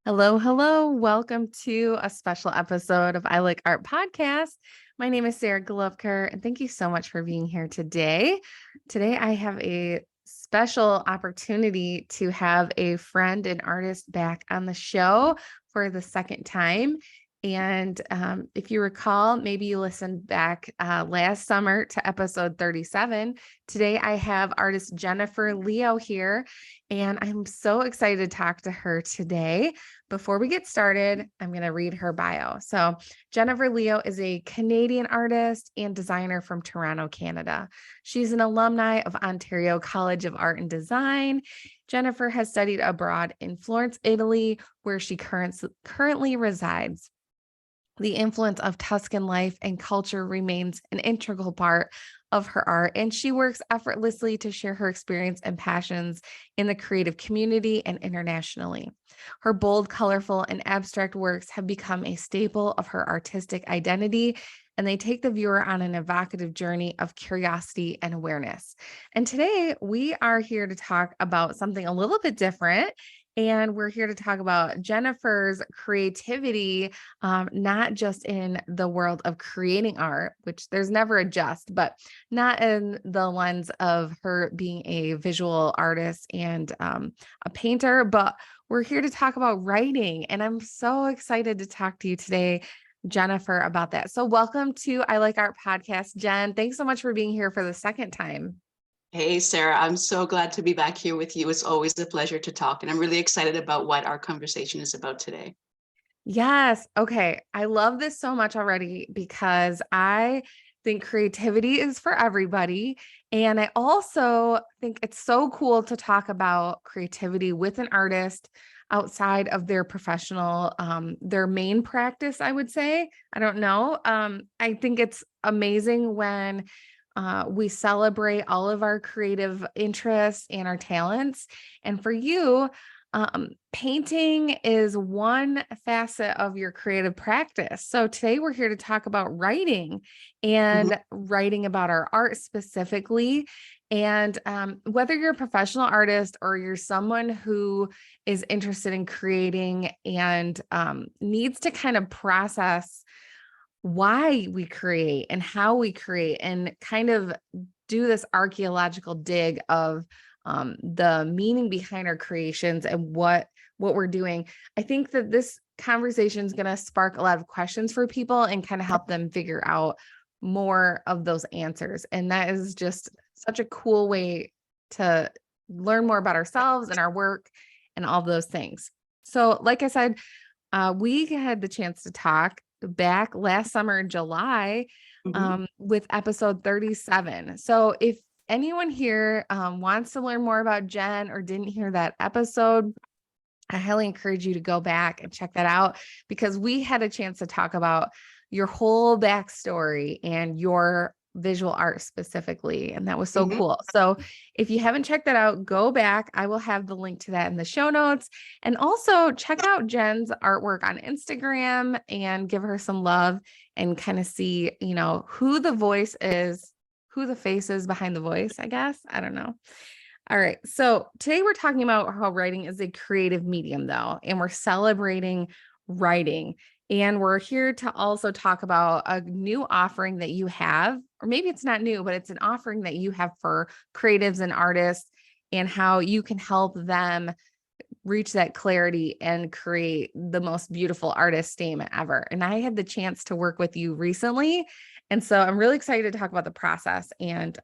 Hello, hello. Welcome to a special episode of I Like Art Podcast. My name is Sara Glupker, and thank you so much for being here today. Today, I have a special opportunity to have a friend and artist back on the show for the second time. And if you recall, maybe you listened back last summer to episode 37. Today, I have artist Jennifer Leo here, and I'm so excited to talk to her today. Before we get started, I'm going to read her bio. So, Jennifer Leo is a Canadian artist and designer from Toronto, Canada. She's an alumni of Ontario College of Art and Design. Jennifer has studied abroad in Florence, Italy, where she currently resides. The influence of Tuscan life and culture remains an integral part of her art, and she works effortlessly to share her experience and passions in the creative community and internationally. Her bold, colorful, and abstract works have become a staple of her artistic identity, and they take the viewer on an evocative journey of curiosity and awareness. And today we are here to talk about something a little bit different. And we're here to talk about Jennifer's creativity, not just in the world of creating art, which there's never a just, but not in the lens of her being a visual artist and a painter, but we're here to talk about writing. And I'm so excited to talk to you today, Jennifer, about that. So welcome to I Like Art Podcast, Jen. Thanks so much for being here for the second time. Hey, Sarah, I'm so glad to be back here with you. It's always a pleasure to talk, and I'm really excited about what our conversation is about today. Yes. Okay. I love this so much already because I think creativity is for everybody. And I also think it's so cool to talk about creativity with an artist outside of their professional, their main practice, I would say. I don't know. I think it's amazing when we celebrate all of our creative interests and our talents. And for you, painting is one facet of your creative practice. So today we're here to talk about writing and writing about our art specifically. And whether you're a professional artist or you're someone who is interested in creating and needs to kind of process why we create and how we create and kind of do this archaeological dig of the meaning behind our creations and what we're doing. I think that this conversation is going to spark a lot of questions for people and kind of help them figure out more of those answers. And that is just such a cool way to learn more about ourselves and our work and all those things. So, like I said, we had the chance to talk back last summer in July with episode 37. So if anyone here wants to learn more about Jen or didn't hear that episode, I highly encourage you to go back and check that out because we had a chance to talk about your whole backstory and your visual art specifically. And that was so cool. So if you haven't checked that out, go back. I will have the link to that in the show notes. And also check out Jen's artwork on Instagram and give her some love and kind of see, who the voice is, who the face is behind the voice, I guess. I don't know. All right. So today we're talking about how writing is a creative medium, though, and we're celebrating writing. And we're here to also talk about a new offering that you have, or maybe it's not new, but it's an offering that you have for creatives and artists and how you can help them reach that clarity and create the most beautiful artist statement ever. And I had the chance to work with you recently. And so I'm really excited to talk about the process and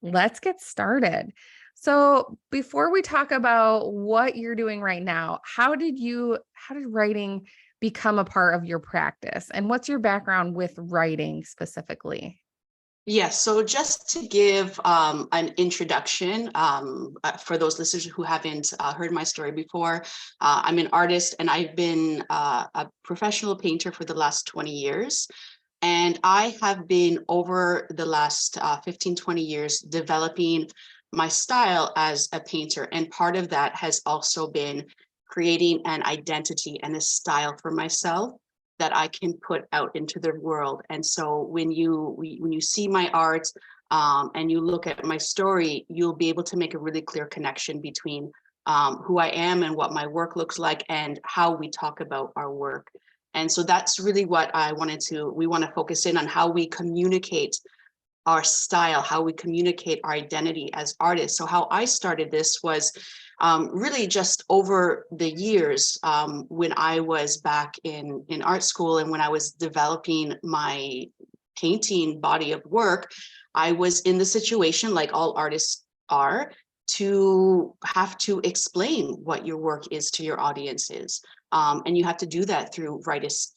let's get started. So before we talk about what you're doing right now, how did writing become a part of your practice? And what's your background with writing specifically? Yes, so just to give an introduction for those listeners who haven't heard my story before, I'm an artist and I've been a professional painter for the last 20 years. And I have been over the last 15, 20 years developing my style as a painter. And part of that has also been creating an identity and a style for myself that I can put out into the world. And so when you see my art and you look at my story, you'll be able to make a really clear connection between who I am and what my work looks like and how we talk about our work. And so that's really what we want to focus in on, how we communicate our style, how we communicate our identity as artists. So how I started this was really just over the years, when I was back in art school and when I was developing my painting body of work, I was in the situation, like all artists are, to have to explain what your work is to your audiences. And you have to do that through artist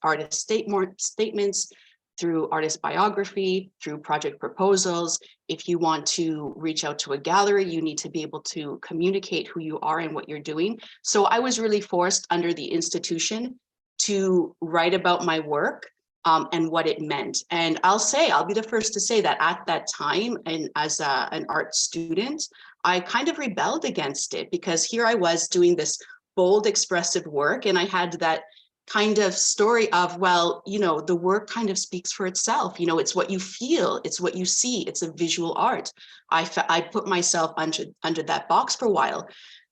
statements, through artist biography, through project proposals. If you want to reach out to a gallery, you need to be able to communicate who you are and what you're doing. So I was really forced under the institution to write about my work, and what it meant. And I'll be the first to say that at that time, and as an art student, I kind of rebelled against it, because here I was doing this bold, expressive work, and I had that kind of story of, well, the work kind of speaks for itself. It's what you feel, it's what you see, it's a visual art. I put myself under that box for a while.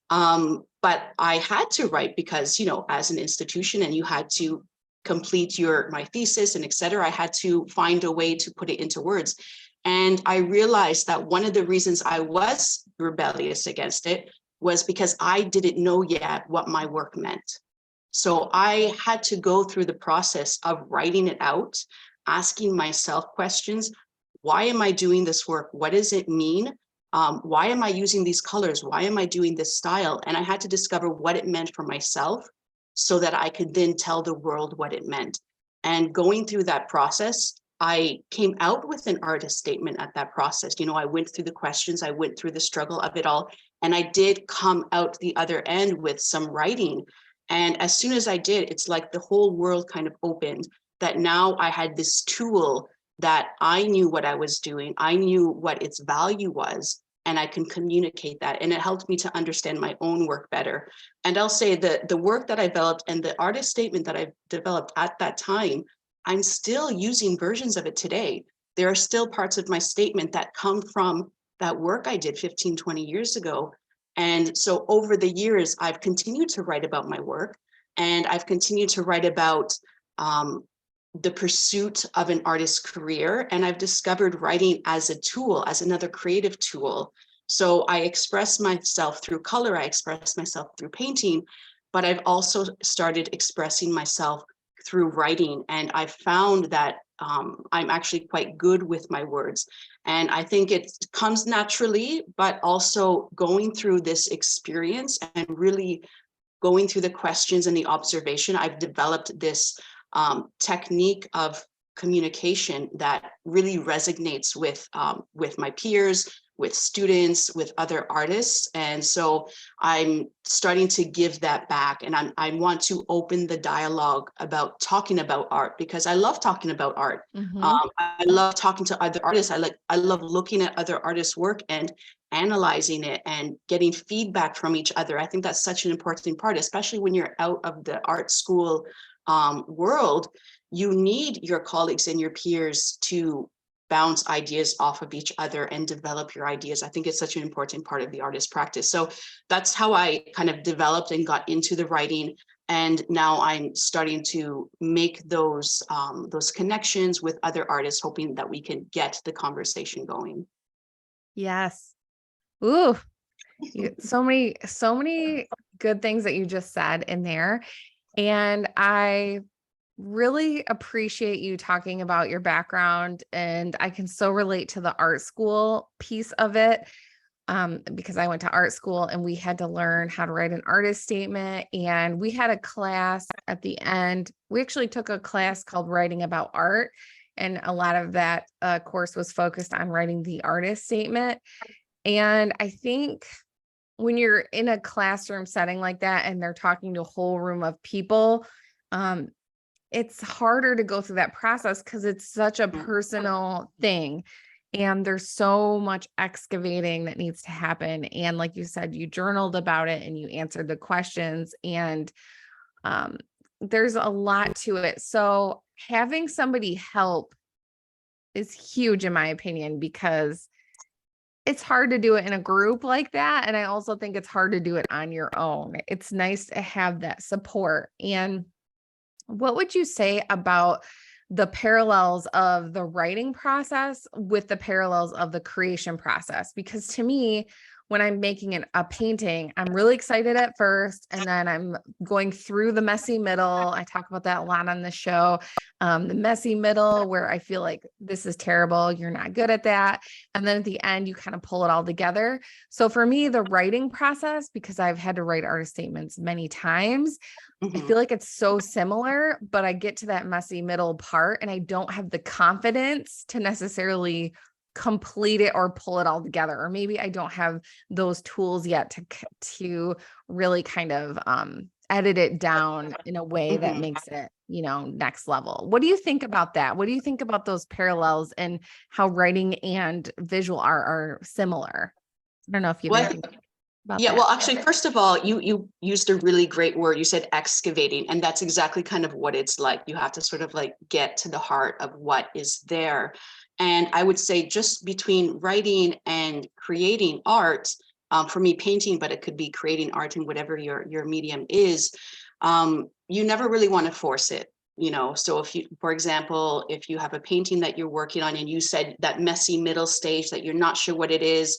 But I had to write because, as an institution, and you had to complete my thesis and et cetera, I had to find a way to put it into words. And I realized that one of the reasons I was rebellious against it was because I didn't know yet what my work meant. So I had to go through the process of writing it out, asking myself questions. Why am I doing this work? What does it mean? Why am I using these colors? Why am I doing this style? And I had to discover what it meant for myself so that I could then tell the world what it meant. And going through that process, I came out with an artist statement at that process. I went through the questions, I went through the struggle of it all, and I did come out the other end with some writing. And as soon as I did, it's like the whole world kind of opened, that now I had this tool that I knew what I was doing. I knew what its value was, and I can communicate that. And it helped me to understand my own work better. And I'll say that the work that I developed and the artist statement that I developed at that time, I'm still using versions of it today. There are still parts of my statement that come from that work I did 15, 20 years ago. And so over the years, I've continued to write about my work, and I've continued to write about the pursuit of an artist's career. And I've discovered writing as a tool, as another creative tool. So I express myself through color, I express myself through painting, but I've also started expressing myself through writing. And I found that I'm actually quite good with my words. And I think it comes naturally, but also going through this experience and really going through the questions and the observation, I've developed this technique of communication that really resonates with my peers, with students, with other artists. And so I'm starting to give that back, and I want to open the dialogue about talking about art, because I love talking about art. I love talking to other artists. I love looking at other artists' work and analyzing it and getting feedback from each other. I think that's such an important part, especially when you're out of the art school world. You need your colleagues and your peers to bounce ideas off of each other and develop your ideas. I think it's such an important part of the artist practice. So that's how I kind of developed and got into the writing. And now I'm starting to make those connections with other artists, hoping that we can get the conversation going. Yes. Ooh, so many good things that you just said in there. And I really appreciate you talking about your background, and I can so relate to the art school piece of it, because I went to art school and we had to learn how to write an artist statement. And we had a class at the end. We actually took a class called Writing About Art, and a lot of that course was focused on writing the artist statement. And I think when you're in a classroom setting like that and they're talking to a whole room of people, it's harder to go through that process because it's such a personal thing. And there's so much excavating that needs to happen. And like you said, you journaled about it and you answered the questions, and there's a lot to it. So having somebody help is huge, in my opinion, because it's hard to do it in a group like that. And I also think it's hard to do it on your own. It's nice to have that support. And what would you say about the parallels of the writing process with the parallels of the creation process? Because to me, when I'm making a painting, I'm really excited at first, and then I'm going through the messy middle. I talk about that a lot on the show. The messy middle where I feel like this is terrible. You're not good at that. And then at the end, you kind of pull it all together. So for me, the writing process, because I've had to write artist statements many times, I Mhm. feel like it's so similar, but I get to that messy middle part and I don't have the confidence to necessarily complete it or pull it all together. Or maybe I don't have those tools yet to really kind of edit it down in a way that Mhm. makes it, next level. What do you think about that? What do you think about those parallels and how writing and visual art are similar? I don't know if you have Well, anything about yeah, that. well, actually, first of all, you used a really great word. You said excavating, and that's exactly kind of what it's like. You have to sort of like get to the heart of what is there. And I would say just between writing and creating art, for me, painting, but it could be creating art in whatever your medium is, you never really want to force it. So if you, for example, if you have a painting that you're working on and you said that messy middle stage that you're not sure what it is,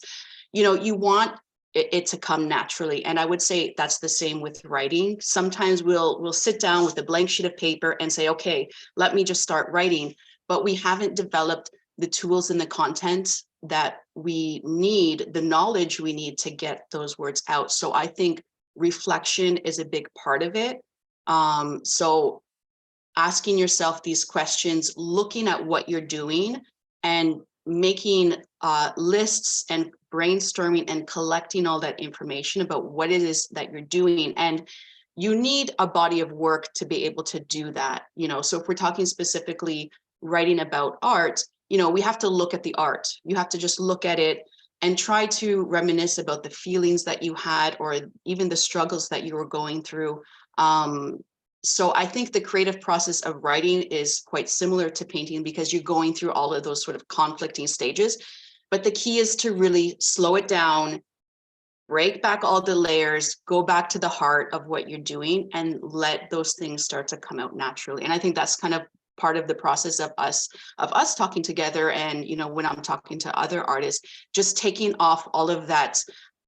you want it to come naturally. And I would say that's the same with writing. Sometimes we'll sit down with a blank sheet of paper and say, okay, let me just start writing. But we haven't developed the tools and the content that we need, the knowledge we need to get those words out. So I think reflection is a big part of it. So asking yourself these questions, looking at what you're doing, and making lists and brainstorming and collecting all that information about what it is that you're doing. And you need a body of work to be able to do that. So if we're talking specifically writing about art, we have to look at the art. You have to just look at it and try to reminisce about the feelings that you had or even the struggles that you were going through. So I think the creative process of writing is quite similar to painting because you're going through all of those sort of conflicting stages. But the key is to really slow it down, break back all the layers, go back to the heart of what you're doing, and let those things start to come out naturally. And I think that's kind of part of the process of us talking together. And when I'm talking to other artists, just taking off all of that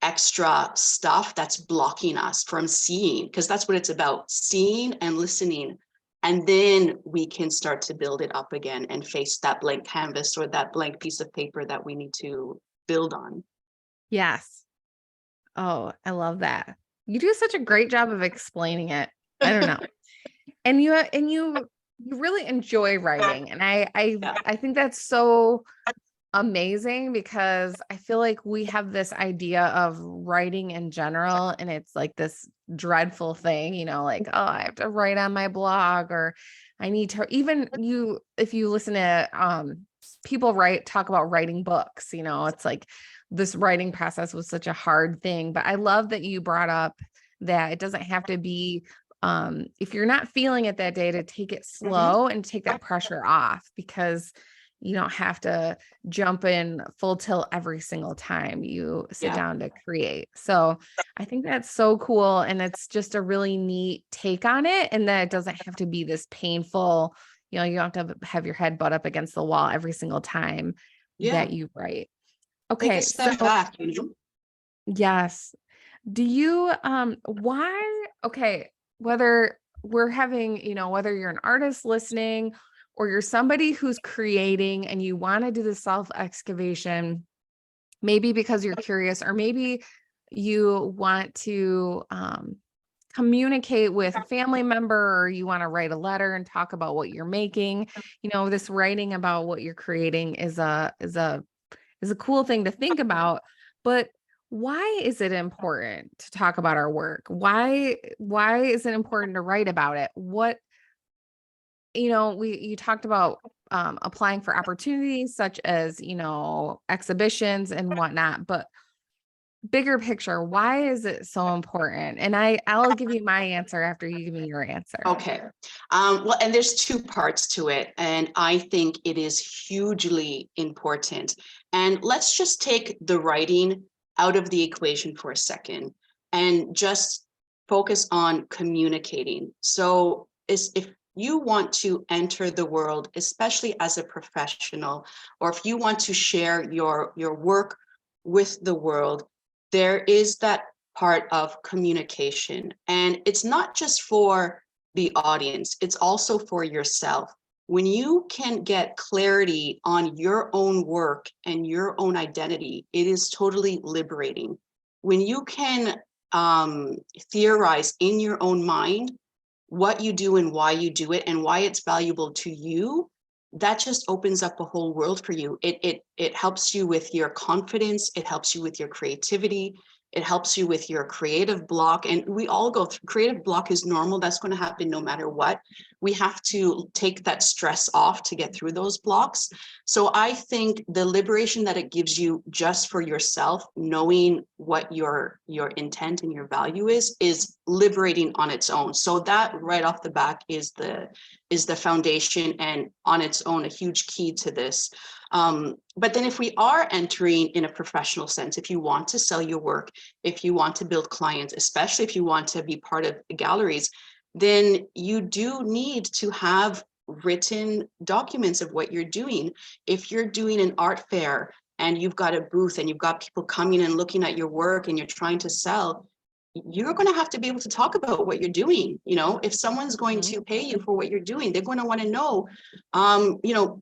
extra stuff that's blocking us from seeing, because that's what it's about, seeing and listening. And then we can start to build it up again and face that blank canvas or that blank piece of paper that we need to build on. Yes. Oh, I love that. You do such a great job of explaining it. I don't know. And you really enjoy writing. And Yeah. I think that's so amazing because I feel like we have this idea of writing in general and it's like this dreadful thing, like, oh, I have to write on my blog, or I need to, even if you listen to people talk about writing books, it's like this writing process was such a hard thing. But I love that you brought up that it doesn't have to be if you're not feeling it that day, to take it Mhm. slow and take that pressure off, because you don't have to jump in full tilt every single time you sit Yeah. down to create. So I think that's so cool. And it's just a really neat take on it. And that it doesn't have to be this painful, you don't have to have your head butt up against the wall every single time Yeah. that you write. Take a Okay. step So back, yes. Do you, why, okay, whether we're having, whether you're an artist listening or you're somebody who's creating and you want to do the self excavation, maybe because you're curious, or maybe you want to, communicate with a family member, or you want to write a letter and talk about what you're making, this writing about what you're creating is a cool thing to think about. But why is it important to talk about our work? Why is it important to write about it? You talked about applying for opportunities such as, exhibitions and whatnot, but bigger picture, why is it so important? And I'll give you my answer after you give me your answer. Okay. Well, and there's two parts to it, and I think it is hugely important. And let's just take the writing out of the equation for a second and just focus on communicating. So if you want to enter the world, especially as a professional, or if you want to share your work with the world, there is that part of communication. And it's not just for the audience, it's also for yourself. When you can get clarity on your own work and your own identity, it is totally liberating. When you can theorize in your own mind what you do and why you do it and why it's valuable to you, that just opens up a whole world for you. It helps you with your confidence. It helps you with your creativity. It helps you with your creative block. And we all go through creative block is normal. That's going to happen no matter what. We have to take that stress off to get through those blocks. So I think the liberation that it gives you just for yourself, knowing what your intent and your value is liberating on its own. So that right off the back is the foundation, and on its own, a huge key to this. But then if we are entering in a professional sense, if you want to sell your work, if you want to build clients, especially if you want to be part of galleries, then you do need to have written documents of what you're doing. If you're doing an art fair and you've got a booth and you've got people coming and looking at your work and you're trying to sell, you're going to have to be able to talk about what you're doing. You know, if someone's going to pay you for what you're doing, they're going to want to know,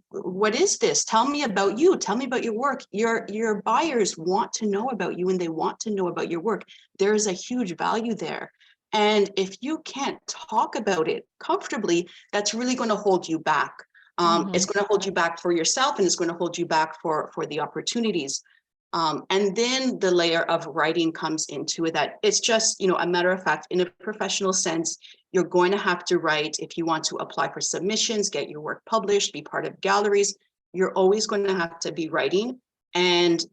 what is this? Tell me about you. Tell me about your work. Your buyers want to know about you and they want to know about your work. There is a huge value there. And if you can't talk about it comfortably, that's really going to hold you back. It's going to hold you back for yourself, and it's going to hold you back for the opportunities. And then the layer of writing comes into it, that it's just, a matter of fact, in a professional sense, you're going to have to write if you want to apply for submissions, get your work published, be part of galleries. You're always going to have to be writing. And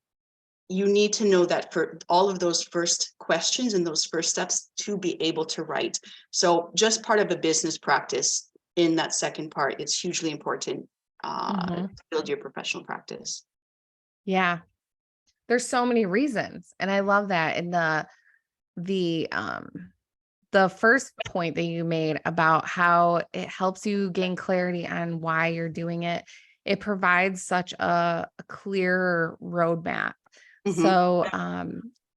you need to know that for all of those first questions and those first steps to be able to write. So just part of a business practice in that second part, it's hugely important to build your professional practice. Yeah. There's so many reasons. And I love that. And the first point that you made about how it helps you gain clarity on why you're doing it, it provides such a clear roadmap. So,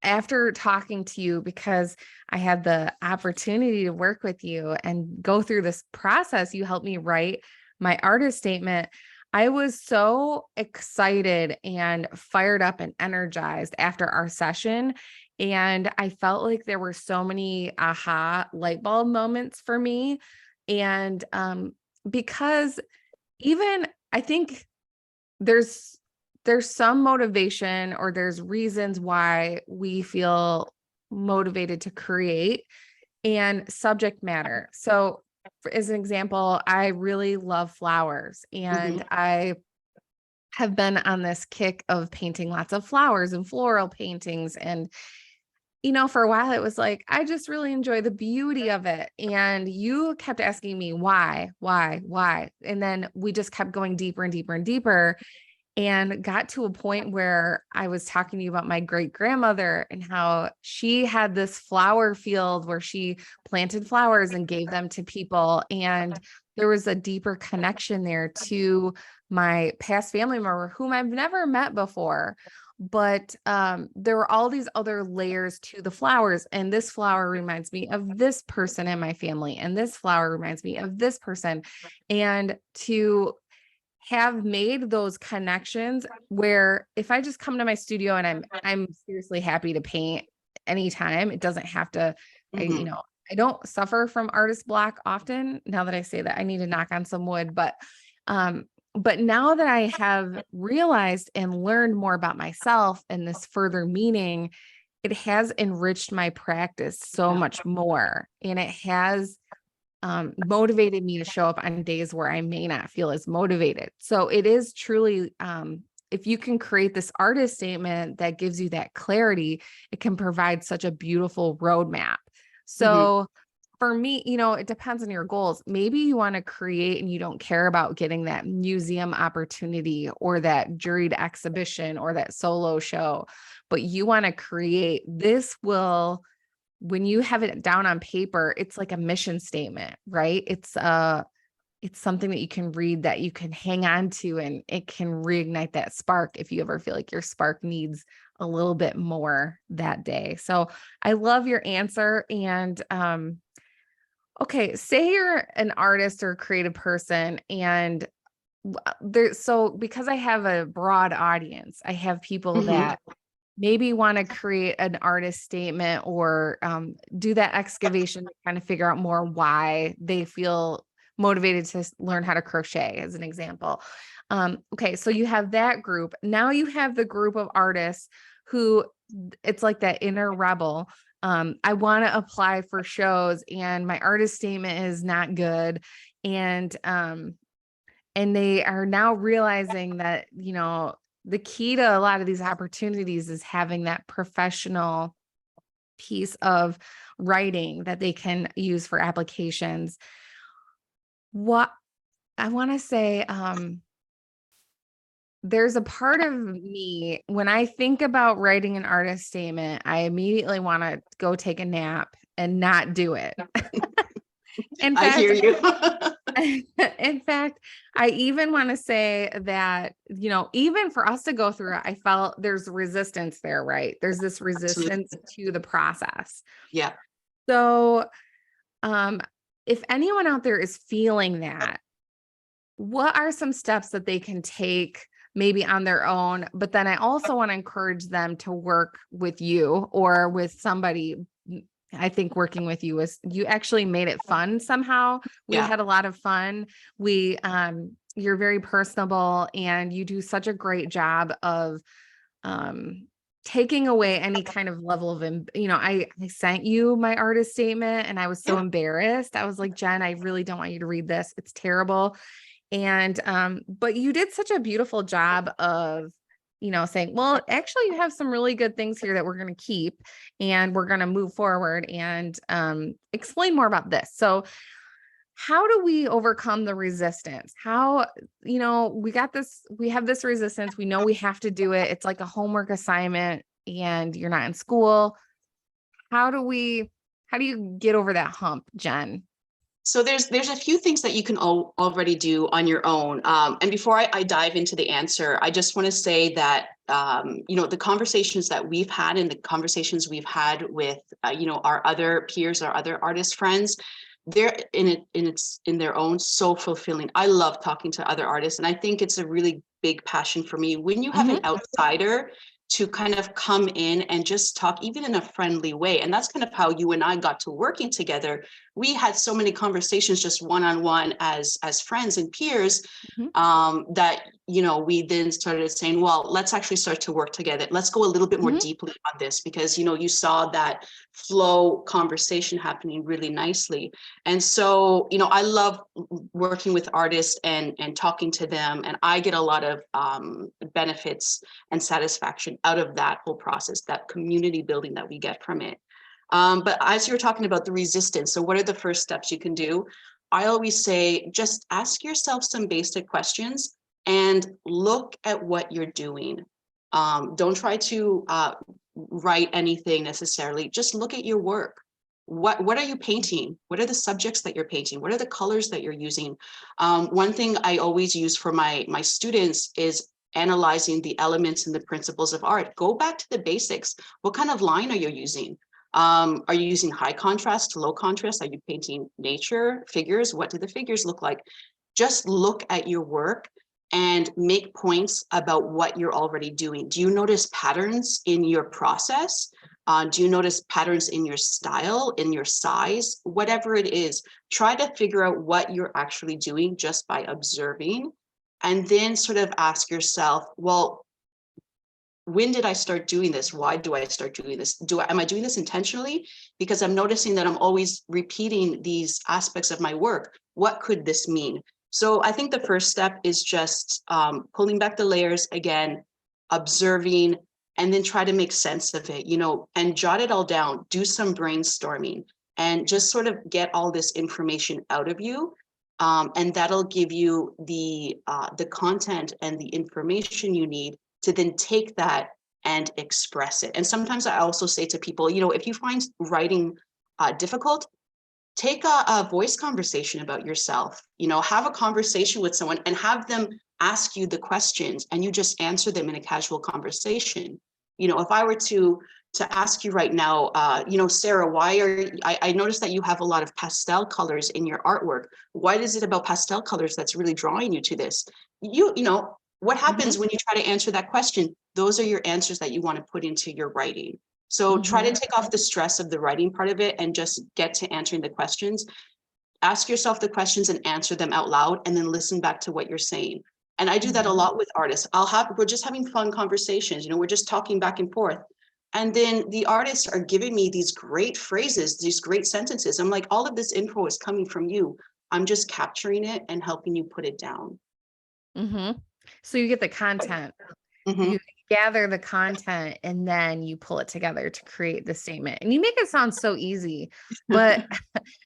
after talking to you, because I had the opportunity to work with you and go through this process, you helped me write my artist statement. I was so excited and fired up and energized after our session. And I felt like there were so many aha light bulb moments for me. And because even I think there's some motivation, or there's reasons why we feel motivated to create, and subject matter. So as an example, I really love flowers, and I have been on this kick of painting lots of flowers and floral paintings. And, for a while it was like, I just really enjoy the beauty of it. And you kept asking me why. And then we just kept going deeper and deeper and deeper, and got to a point where I was talking to you about my great grandmother and how she had this flower field where she planted flowers and gave them to people. And there was a deeper connection there to my past family member whom I've never met before. But there were all these other layers to the flowers. And this flower reminds me of this person in my family. And this flower reminds me of this person. And to have made those connections where if I just come to my studio and I'm seriously happy to paint anytime, it doesn't have to, I don't suffer from artist block often. Now that I say that, I need to knock on some wood, but now that I have realized and learned more about myself and this further meaning, it has enriched my practice so much more. And it has motivated me to show up on days where I may not feel as motivated. So it is truly, if you can create this artist statement that gives you that clarity, it can provide such a beautiful roadmap. So for me, it depends on your goals. Maybe you want to create and you don't care about getting that museum opportunity or that juried exhibition or that solo show, but you want to create this will, when you have it down on paper, it's like a mission statement, right? It's something that you can read, that you can hang on to, and it can reignite that spark if you ever feel like your spark needs a little bit more that day. So I love your answer. And okay, say you're an artist or a creative person, and because I have a broad audience, I have people that maybe want to create an artist statement or do that excavation to kind of figure out more why they feel motivated to learn how to crochet, as an example. Okay, so you have that group. Now you have the group of artists who, it's like that inner rebel. I want to apply for shows and my artist statement is not good. And they are now realizing that, the key to a lot of these opportunities is having that professional piece of writing that they can use for applications. What I want to say, there's a part of me, when I think about writing an artist statement, I immediately want to go take a nap and not do it. In I fact, hear you. in fact, I even want to say that, even for us to go through it, I felt there's resistance there, right? There's this resistance to the process. Yeah. So, if anyone out there is feeling that, what are some steps that they can take maybe on their own? But then I also want to encourage them to work with you or with somebody. I think working with you you actually made it fun somehow. We had a lot of fun. You're very personable and you do such a great job of, taking away any kind of level of, I sent you my artist statement and I was so embarrassed. I was like, Jen, I really don't want you to read this. It's terrible. And, but you did such a beautiful job of, saying, well, actually you have some really good things here that we're going to keep and we're going to move forward and, explain more about this. So how do we overcome the resistance? How, we have this resistance. We know we have to do it. It's like a homework assignment and you're not in school. How do you get over that hump, Jen? So there's a few things that you can already do on your own. And before I dive into the answer, I just want to say that, the conversations that we've had and the conversations we've had with, our other peers, our other artist friends, they're in their own so fulfilling. I love talking to other artists. And I think it's a really big passion for me when you have an outsider to kind of come in and just talk, even in a friendly way. And that's kind of how you and I got to working together. We had so many conversations just one-on-one as friends and peers, that, we then started saying, well, let's actually start to work together. Let's go a little bit more deeply on this because, you saw that flow conversation happening really nicely. And so, I love working with artists and talking to them. And I get a lot of benefits and satisfaction out of that whole process, that community building that we get from it. But as you're talking about the resistance, so what are the first steps you can do? I always say, just ask yourself some basic questions and look at what you're doing. Don't try to write anything necessarily. Just look at your work. What are you painting? What are the subjects that you're painting? What are the colors that you're using? One thing I always use for my students is analyzing the elements and the principles of art. Go back to the basics. What kind of line are you using? Are you using high contrast, low contrast? Are you painting nature, figures? What do the figures look like? Just look at your work and make points about what you're already doing. Do you notice patterns in your process? Do you notice patterns in your style, in your size? Whatever it is, try to figure out what you're actually doing just by observing, and then sort of ask yourself, well, when did I start doing this? Why do I start doing this? Am I doing this intentionally? Because I'm noticing that I'm always repeating these aspects of my work. What could this mean? So I think the first step is just pulling back the layers again, observing, and then try to make sense of it, and jot it all down, do some brainstorming, and just sort of get all this information out of you. And that'll give you the content and the information you need to then take that and express it. And sometimes I also say to people, if you find writing difficult, take a voice conversation about yourself, have a conversation with someone and have them ask you the questions and you just answer them in a casual conversation. If I were to ask you right now, Sarah, I noticed that you have a lot of pastel colors in your artwork. What is it about pastel colors that's really drawing you to this? What happens when you try to answer that question? Those are your answers that you want to put into your writing. So try to take off the stress of the writing part of it and just get to answering the questions. Ask yourself the questions and answer them out loud, and then listen back to what you're saying. And I do that a lot with artists. We're just having fun conversations, we're just talking back and forth. And then the artists are giving me these great phrases, these great sentences. I'm like, all of this info is coming from you. I'm just capturing it and helping you put it down. So you get the content. You gather the content and then you pull it together to create the statement. And you make it sound so easy, but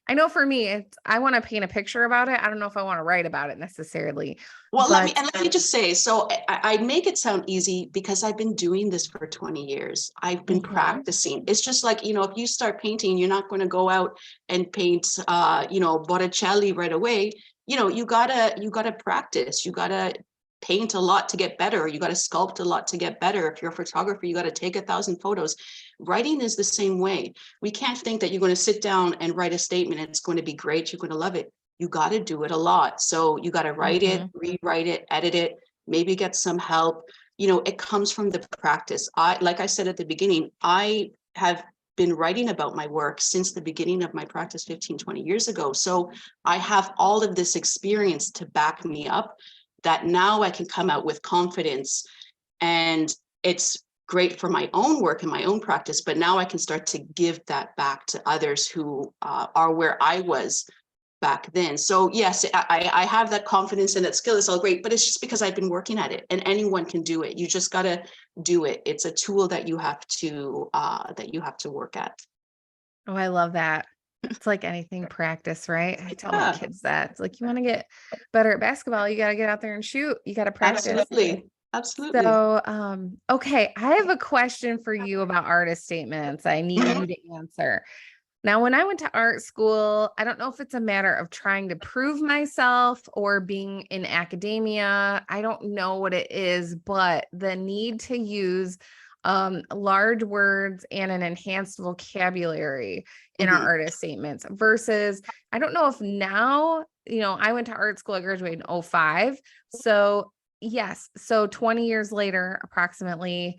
I know for me, I want to paint a picture about it. I don't know if I want to write about it necessarily. Well, let me just say, so I make it sound easy because I've been doing this for 20 years. I've been practicing. It's just like, if you start painting, you're not going to go out and paint, Botticelli right away. You gotta practice. You gotta paint a lot to get better. You got to sculpt a lot to get better. If you're a photographer, you got to take 1,000 photos. Writing is the same way. We can't think that you're going to sit down and write a statement and it's going to be great. You're going to love it. You got to do it a lot. So you got to write it, rewrite it, edit it, maybe get some help. It comes from the practice. Like I said at the beginning, I have been writing about my work since the beginning of my practice 15, 20 years ago. So I have all of this experience to back me up, that now I can come out with confidence, and it's great for my own work and my own practice, but now I can start to give that back to others who are where I was back then. So yes, I have that confidence and that skill. It's all great, but it's just because I've been working at it, and anyone can do it. You just got to do it. It's a tool that you have to work at. Oh, I love that. It's like anything, practice, right? I tell my kids that. It's like, you want to get better at basketball, you got to get out there and shoot. You got to practice. Absolutely. So, okay, I have a question for you about artist statements. I need you to answer. Now, when I went to art school, I don't know if it's a matter of trying to prove myself or being in academia. I don't know what it is, but the need to use large words and an enhanced vocabulary in our artist statements versus, I don't know if now, I went to art school, I graduated in 2005. So yes. So 20 years later, approximately,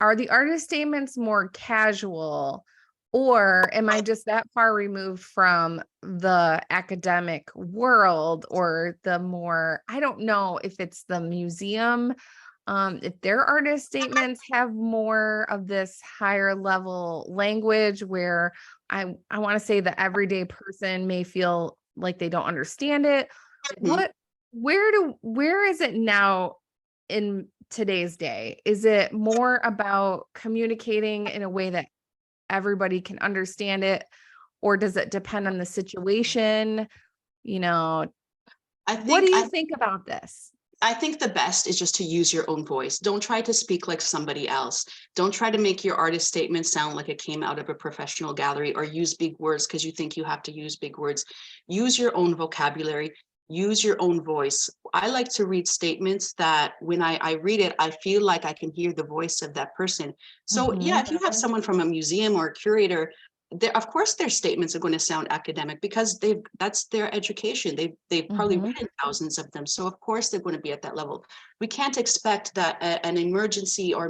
are the artist statements more casual, or am I just that far removed from the academic world, or the more, I don't know if it's the museum, if their artist statements have more of this higher level language where I want to say the everyday person may feel like they don't understand it. Where is it now in today's day? Is it more about communicating in a way that everybody can understand it, or does it depend on the situation? What do you think about this? I think the best is just to use your own voice. Don't try to speak like somebody else. Don't try to make your artist statement sound like it came out of a professional gallery, or use big words because you think you have to use big words. Use your own vocabulary. Use your own voice. I like to read statements that when I read it, I feel like I can hear the voice of that person. So yeah, if you have someone from a museum or a curator, of course their statements are going to sound academic because that's their education. They've probably written thousands of them. So of course they're going to be at that level. We can't expect that an emerging or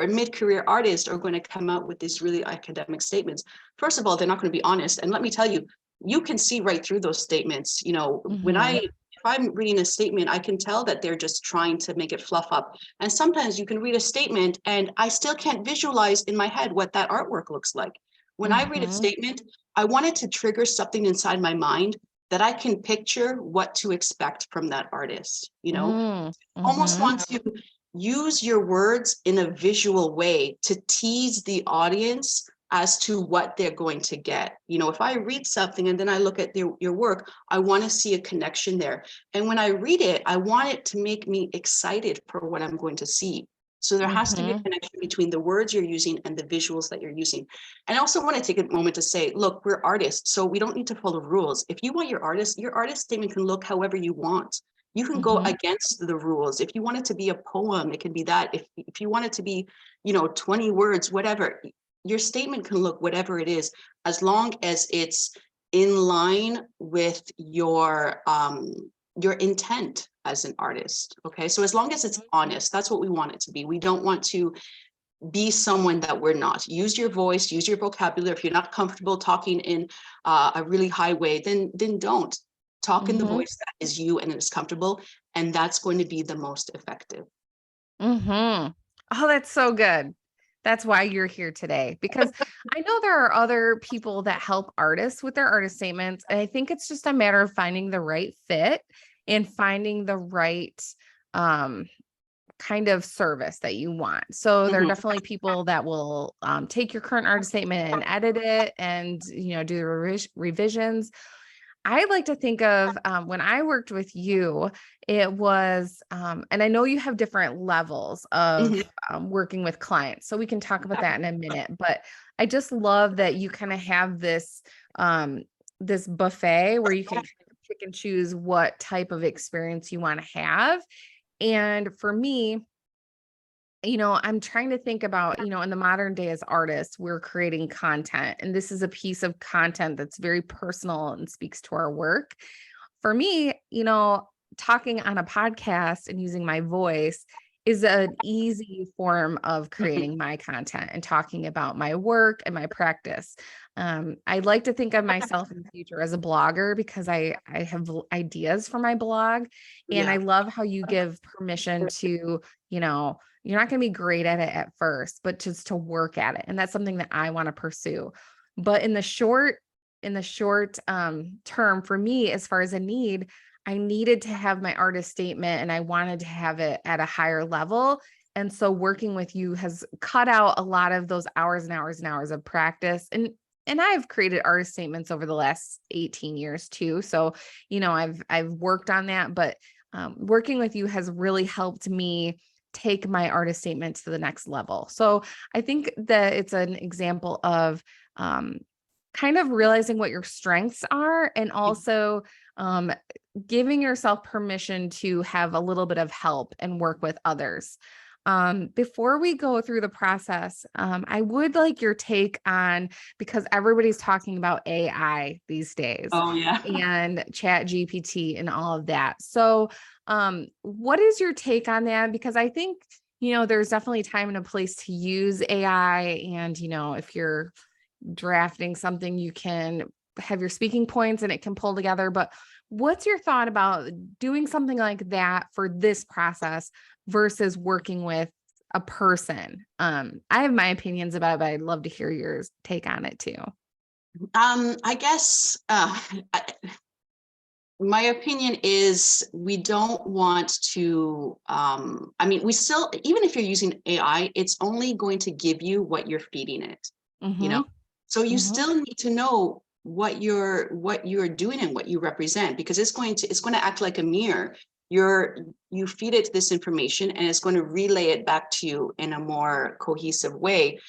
mid-career artist are going to come out with these really academic statements. First of all, they're not going to be honest. And let me tell you, you can see right through those statements. If I'm reading a statement, I can tell that they're just trying to make it fluff up. And sometimes you can read a statement and I still can't visualize in my head what that artwork looks like. When I read a statement, I want it to trigger something inside my mind that I can picture what to expect from that artist, almost Mm-hmm. want to use your words in a visual way to tease the audience as to what they're going to get. If I read something and then I look at your work, I want to see a connection there. And when I read it, I want it to make me excited for what I'm going to see. So there has to be a connection between the words you're using and the visuals that you're using. And I also want to take a moment to say, look, we're artists, so we don't need to follow rules. If you want your artist statement can look however you want. You can go against the rules. If you want it to be a poem, it can be that. If you want it to be, 20 words, whatever, your statement can look whatever it is, as long as it's in line with your intent as an artist. Okay. So as long as it's honest, that's what we want it to be. We don't want to be someone that we're not. Use your voice, use your vocabulary. If you're not comfortable talking in a really high way, then don't. Talk in the voice that is you and is comfortable, and that's going to be the most effective. Oh, that's so good. That's why you're here today, because I know there are other people that help artists with their artist statements. And I think it's just a matter of finding the right fit and finding the right kind of service that you want. So there are definitely people that will take your current artist statement and edit it and, do the revisions. I like to think of when I worked with you, it was, and I know you have different levels of working with clients, so we can talk about that in a minute, but I just love that you kind of have this, this buffet where you can pick and choose what type of experience you want to have. And for me, I'm trying to think about, in the modern day as artists, we're creating content, and this is a piece of content that's very personal and speaks to our work. For me, talking on a podcast and using my voice is an easy form of creating my content and talking about my work and my practice. I'd like to think of myself in the future as a blogger because I have ideas for my blog, and I love how you give permission to, you're not going to be great at it at first, but just to work at it. And that's something that I want to pursue. But in the short term for me, as far as a need, I needed to have my artist statement and I wanted to have it at a higher level. And so working with you has cut out a lot of those hours and hours and hours of practice. And I've created artist statements over the last 18 years too. So, I've worked on that, but working with you has really helped me take my artist statement to the next level. So I think that it's an example of kind of realizing what your strengths are and also giving yourself permission to have a little bit of help and work with others. Before we go through the process, I would like your take on, because everybody's talking about AI these days and Chat GPT and all of that. So what is your take on that? Because I think, there's definitely time and a place to use AI. And, if you're drafting something, you can have your speaking points and it can pull together. But what's your thought about doing something like that for this process versus working with a person? I have my opinions about it, but I'd love to hear your take on it too. I guess my opinion is we don't want to, we still, even if you're using AI, it's only going to give you what you're feeding it, So you still need to know what you're doing and what you represent, because it's going to act like a mirror. You feed it this information and it's going to relay it back to you in a more cohesive way.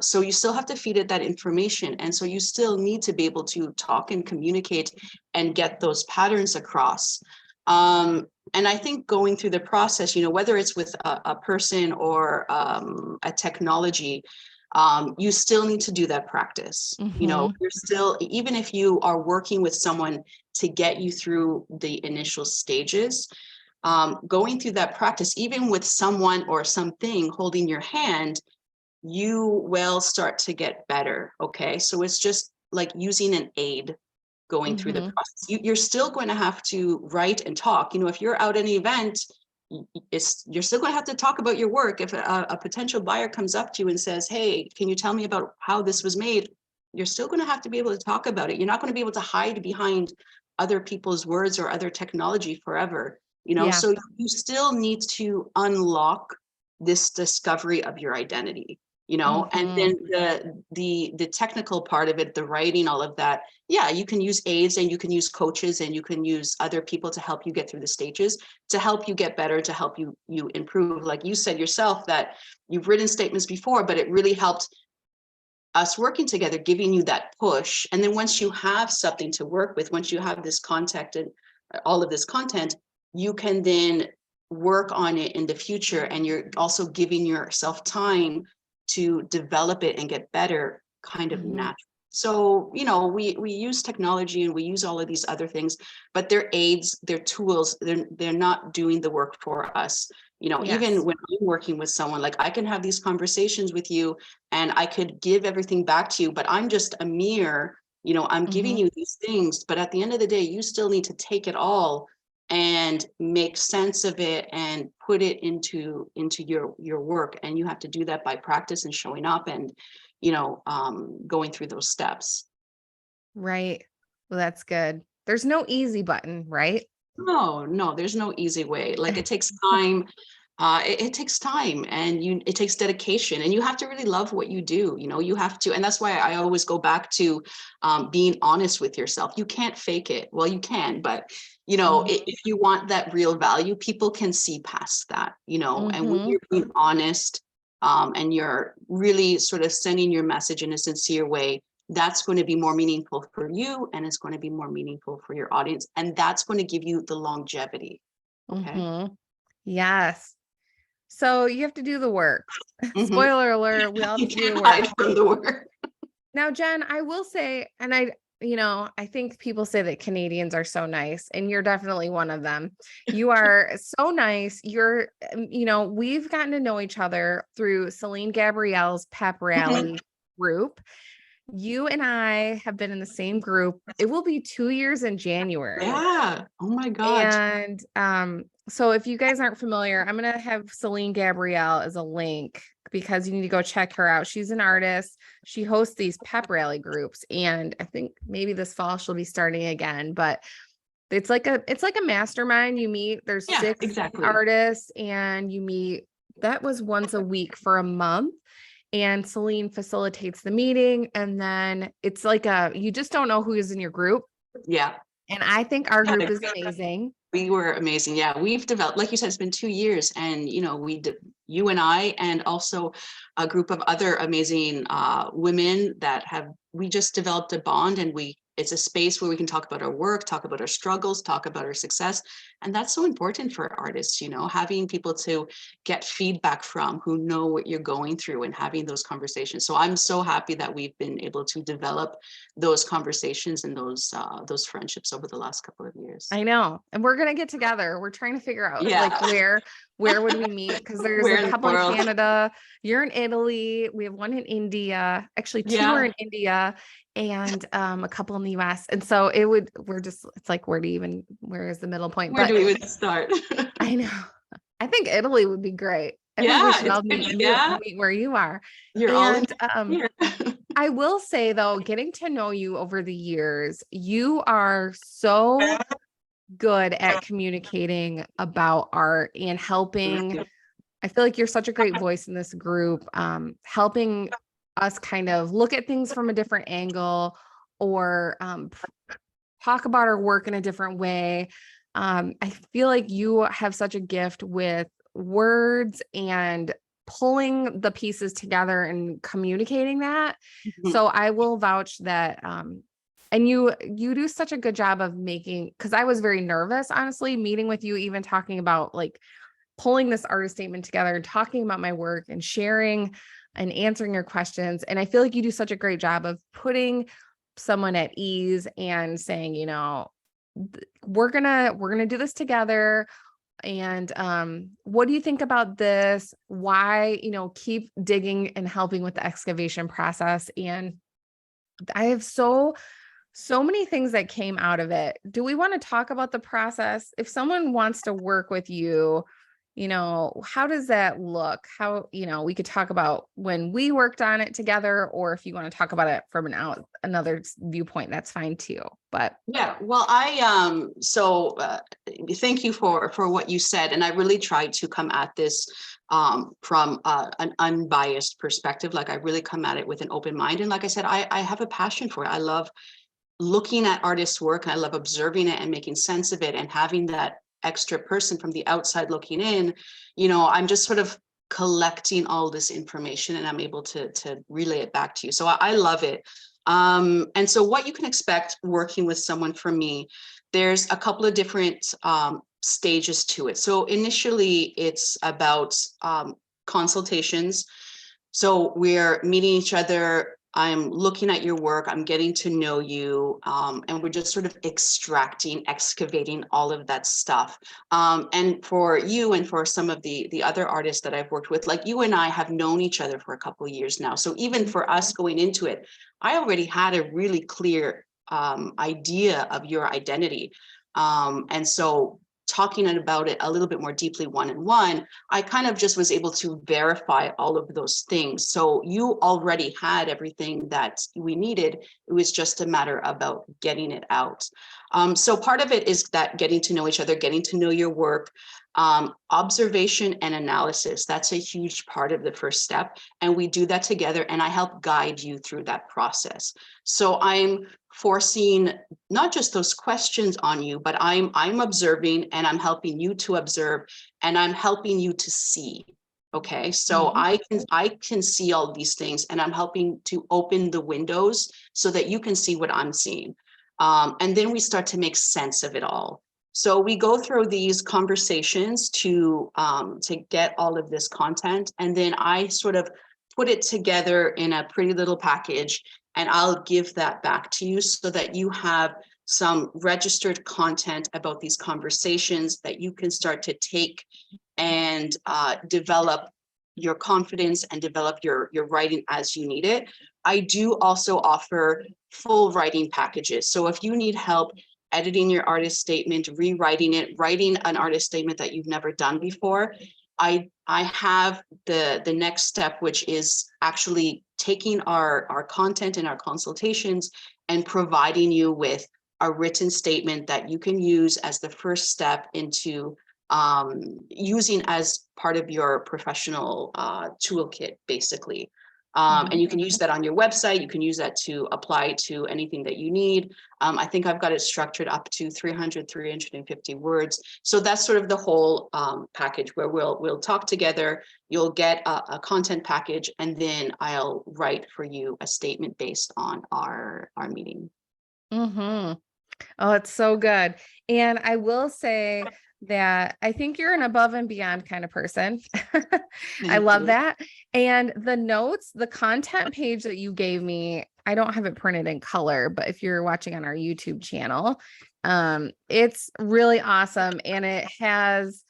So you still have to feed it that information. And so you still need to be able to talk and communicate and get those patterns across. And I think going through the process, whether it's with a person or a technology, you still need to do that practice. You're still, even if you are working with someone to get you through the initial stages, going through that practice, even with someone or something holding your hand, you will start to get better. Okay. So it's just like using an aid going through the process. You're still going to have to write and talk. If you're out at an event, you're still going to have to talk about your work. If a potential buyer comes up to you and says, hey, can you tell me about how this was made? You're still going to have to be able to talk about it. You're not going to be able to hide behind other people's words or other technology forever, Yeah. so you still need to unlock this discovery of your identity, and then the technical part of it, the writing, all of that. Yeah, you can use aids and you can use coaches and you can use other people to help you get through the stages, to help you get better, to help you improve. Like you said yourself, that you've written statements before, but it really helped us working together, giving you that push. And then once you have something to work with, once you have this contact and all of this content, you can then work on it in the future. And you're also giving yourself time to develop it and get better kind of naturally. So, we use technology and we use all of these other things, but they're aids, they're tools, they're not doing the work for us. Even when I'm working with someone, like I can have these conversations with you and I could give everything back to you, but I'm just a mirror, I'm giving you these things, but at the end of the day, you still need to take it all and make sense of it and put it into your work. And you have to do that by practice and showing up and, going through those steps. Right. Well, that's good. There's no easy button, right? No, there's no easy way. Like it takes time. It takes time and it takes dedication, and you have to really love what you do. You have to, and that's why I always go back to being honest with yourself. You can't fake it. Well, you can, but if you want that real value, people can see past that, and when you're being honest, and you're really sort of sending your message in a sincere way, that's going to be more meaningful for you, and it's going to be more meaningful for your audience, and that's going to give you the longevity. Okay. Yes. So you have to do the work. Spoiler alert, we all have to do the hide work. from the work. Now, Jen, I will say, and I think people say that Canadians are so nice, and you're definitely one of them. You are so nice. We've gotten to know each other through Celine Gabrielle's pep rally group. You and I have been in the same group. It will be 2 years in January. Yeah. Oh my God. And so if you guys aren't familiar, I'm going to have Celine Gabrielle as a link because you need to go check her out. She's an artist. She hosts these pep rally groups, and I think maybe this fall she'll be starting again, but it's like a mastermind. You meet, there's 6 exactly. artists, and you meet. That was once a week for a month. And Celine facilitates the meeting. And then it's like you just don't know who is in your group. Yeah. And I think our group is amazing. We were amazing. Yeah. We've developed, like you said, it's been 2 years, and, you and I, and also a group of other amazing women we just developed a bond, and it's a space where we can talk about our work, talk about our struggles, talk about our success. And that's so important for artists, having people to get feedback from who know what you're going through and having those conversations. So I'm so happy that we've been able to develop those conversations and those friendships over the last couple of years. I know. And we're going to get together. We're trying to figure out like where would we meet? Because there's a couple in Canada. You're in Italy. We have one in India. Actually, 2 are in India, and a couple in the US. And so it's like, where is the middle point? Where do we even start? I know. I think Italy would be great. I think we should all meet where you are. You're and all here. I will say though, getting to know you over the years, you are so good at communicating about art and helping. I feel like you're such a great voice in this group, helping us kind of look at things from a different angle, or talk about our work in a different way. I feel like you have such a gift with words and pulling the pieces together and communicating that. So I will vouch that, and you do such a good job of because I was very nervous, honestly, meeting with you, even talking about like pulling this artist statement together and talking about my work and sharing and answering your questions. And I feel like you do such a great job of putting someone at ease and saying, we're gonna do this together. And what do you think about this? Why, keep digging and helping with the excavation process. And I have so many things that came out of it. Do we want to talk about the process? If someone wants to work with you, how does that look? How, we could talk about when we worked on it together, or if you want to talk about it from another viewpoint, that's fine too. But yeah, well, thank you for what you said, and I really tried to come at this from an unbiased perspective. Like, I really come at it with an open mind, and like I said, I have a passion for it. I love looking at artists' work, and I love observing it and making sense of it, and having that extra person from the outside looking in. I'm just sort of collecting all this information, and I'm able to relay it back to you. So I love it. And so what you can expect working with someone from me, there's a couple of different stages to it. So initially it's about consultations. So we're meeting each other. I'm looking at your work, I'm getting to know you, and we're just sort of excavating all of that stuff. And for you and for some of the other artists that I've worked with, like you and I have known each other for a couple of years now. So even for us going into it, I already had a really clear idea of your identity. And so talking about it a little bit more deeply one-on-one, I kind of just was able to verify all of those things. So you already had everything that we needed. It was just a matter about getting it out. So part of it is that getting to know each other, getting to know your work, observation and analysis. That's a huge part of the first step. And we do that together, and I help guide you through that process. So I'm forcing not just those questions on you, but I'm observing, and I'm helping you to observe, and I'm helping you to see. Okay, so I can see all these things, and I'm helping to open the windows so that you can see what I'm seeing. And then we start to make sense of it all. So we go through these conversations to get all of this content, and then I sort of put it together in a pretty little package, and I'll give that back to you so that you have some registered content about these conversations that you can start to take and develop your confidence and develop your writing as you need it. I do also offer full writing packages. So if you need help editing your artist statement, rewriting it, writing an artist statement that you've never done before, I have the next step, which is actually taking our content and our consultations and providing you with a written statement that you can use as the first step into using as part of your professional toolkit, basically. And you can use that on your website. You can use that to apply to anything that you need. I think I've got it structured up to 350 words. So that's sort of the whole package where we'll talk together. You'll get a content package, and then I'll write for you a statement based on our meeting. Oh, it's so good. And I will say that I think you're an above and beyond kind of person. I love that. And the content page that you gave me, I don't have it printed in color, but if you're watching on our YouTube channel, it's really awesome. And it has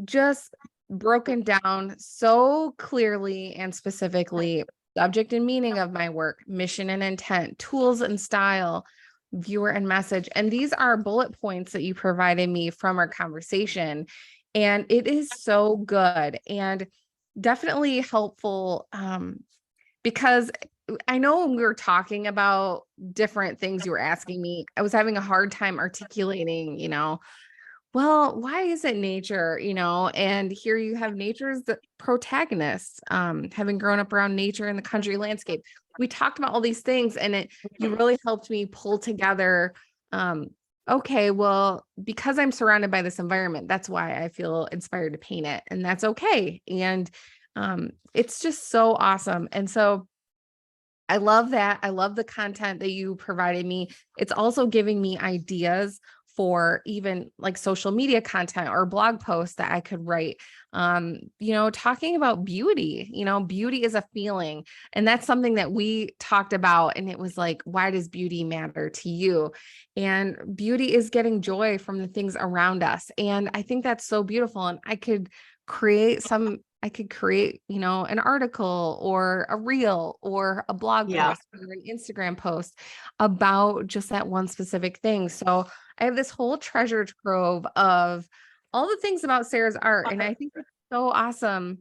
just broken down so clearly and specifically subject and meaning of my work, mission and intent, tools and style, viewer and message. And these are bullet points that you provided me from our conversation. And it is so good and definitely helpful because I know when we were talking about different things you were asking me, I was having a hard time articulating, well, why is it nature, and here you have nature's the protagonist, having grown up around nature and the country landscape. We talked about all these things, and you really helped me pull together. Okay, well, because I'm surrounded by this environment, that's why I feel inspired to paint it, and that's okay. And it's just so awesome. And so I love that. I love the content that you provided me. It's also giving me ideas for even like social media content or blog posts that I could write, talking about beauty. Beauty is a feeling. And that's something that we talked about. And it was like, why does beauty matter to you? And beauty is getting joy from the things around us. And I think that's so beautiful. And I could create, an article or a reel or a blog post or an Instagram post about just that one specific thing. So I have this whole treasure trove of all the things about Sarah's art. And I think it's so awesome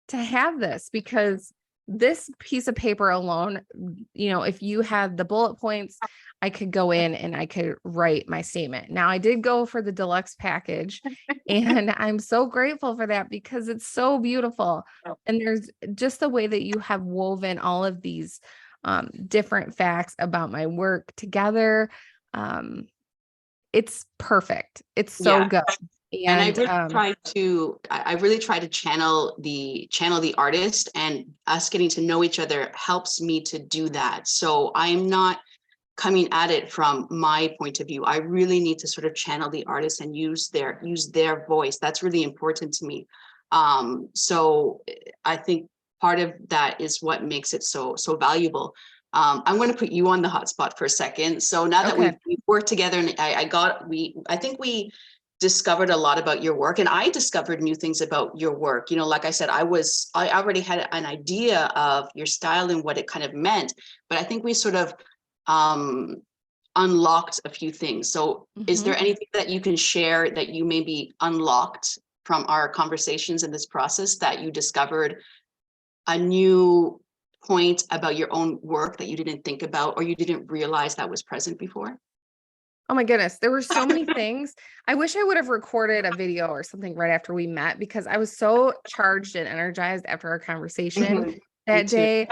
to have this, because this piece of paper alone, if you had the bullet points, I could go in and I could write my statement. Now, I did go for the deluxe package, and I'm so grateful for that because it's so beautiful. And there's just the way that you have woven all of these different facts about my work together. It's perfect. It's so good. And I really try to channel the artist, and us getting to know each other helps me to do that. So I'm not coming at it from my point of view. I really need to sort of channel the artist and use their voice. That's really important to me. So I think part of that is what makes it so valuable. I'm going to put you on the hot spot for a second. So now that we've worked together, and I think we discovered a lot about your work, and I discovered new things about your work. Like I said, I already had an idea of your style and what it kind of meant, but I think we sort of unlocked a few things. So is there anything that you can share that you maybe unlocked from our conversations in this process, that you discovered a new point about your own work that you didn't think about, or you didn't realize that was present before? Oh my goodness, there were so many things. I wish I would have recorded a video or something right after we met, because I was so charged and energized after our conversation that day.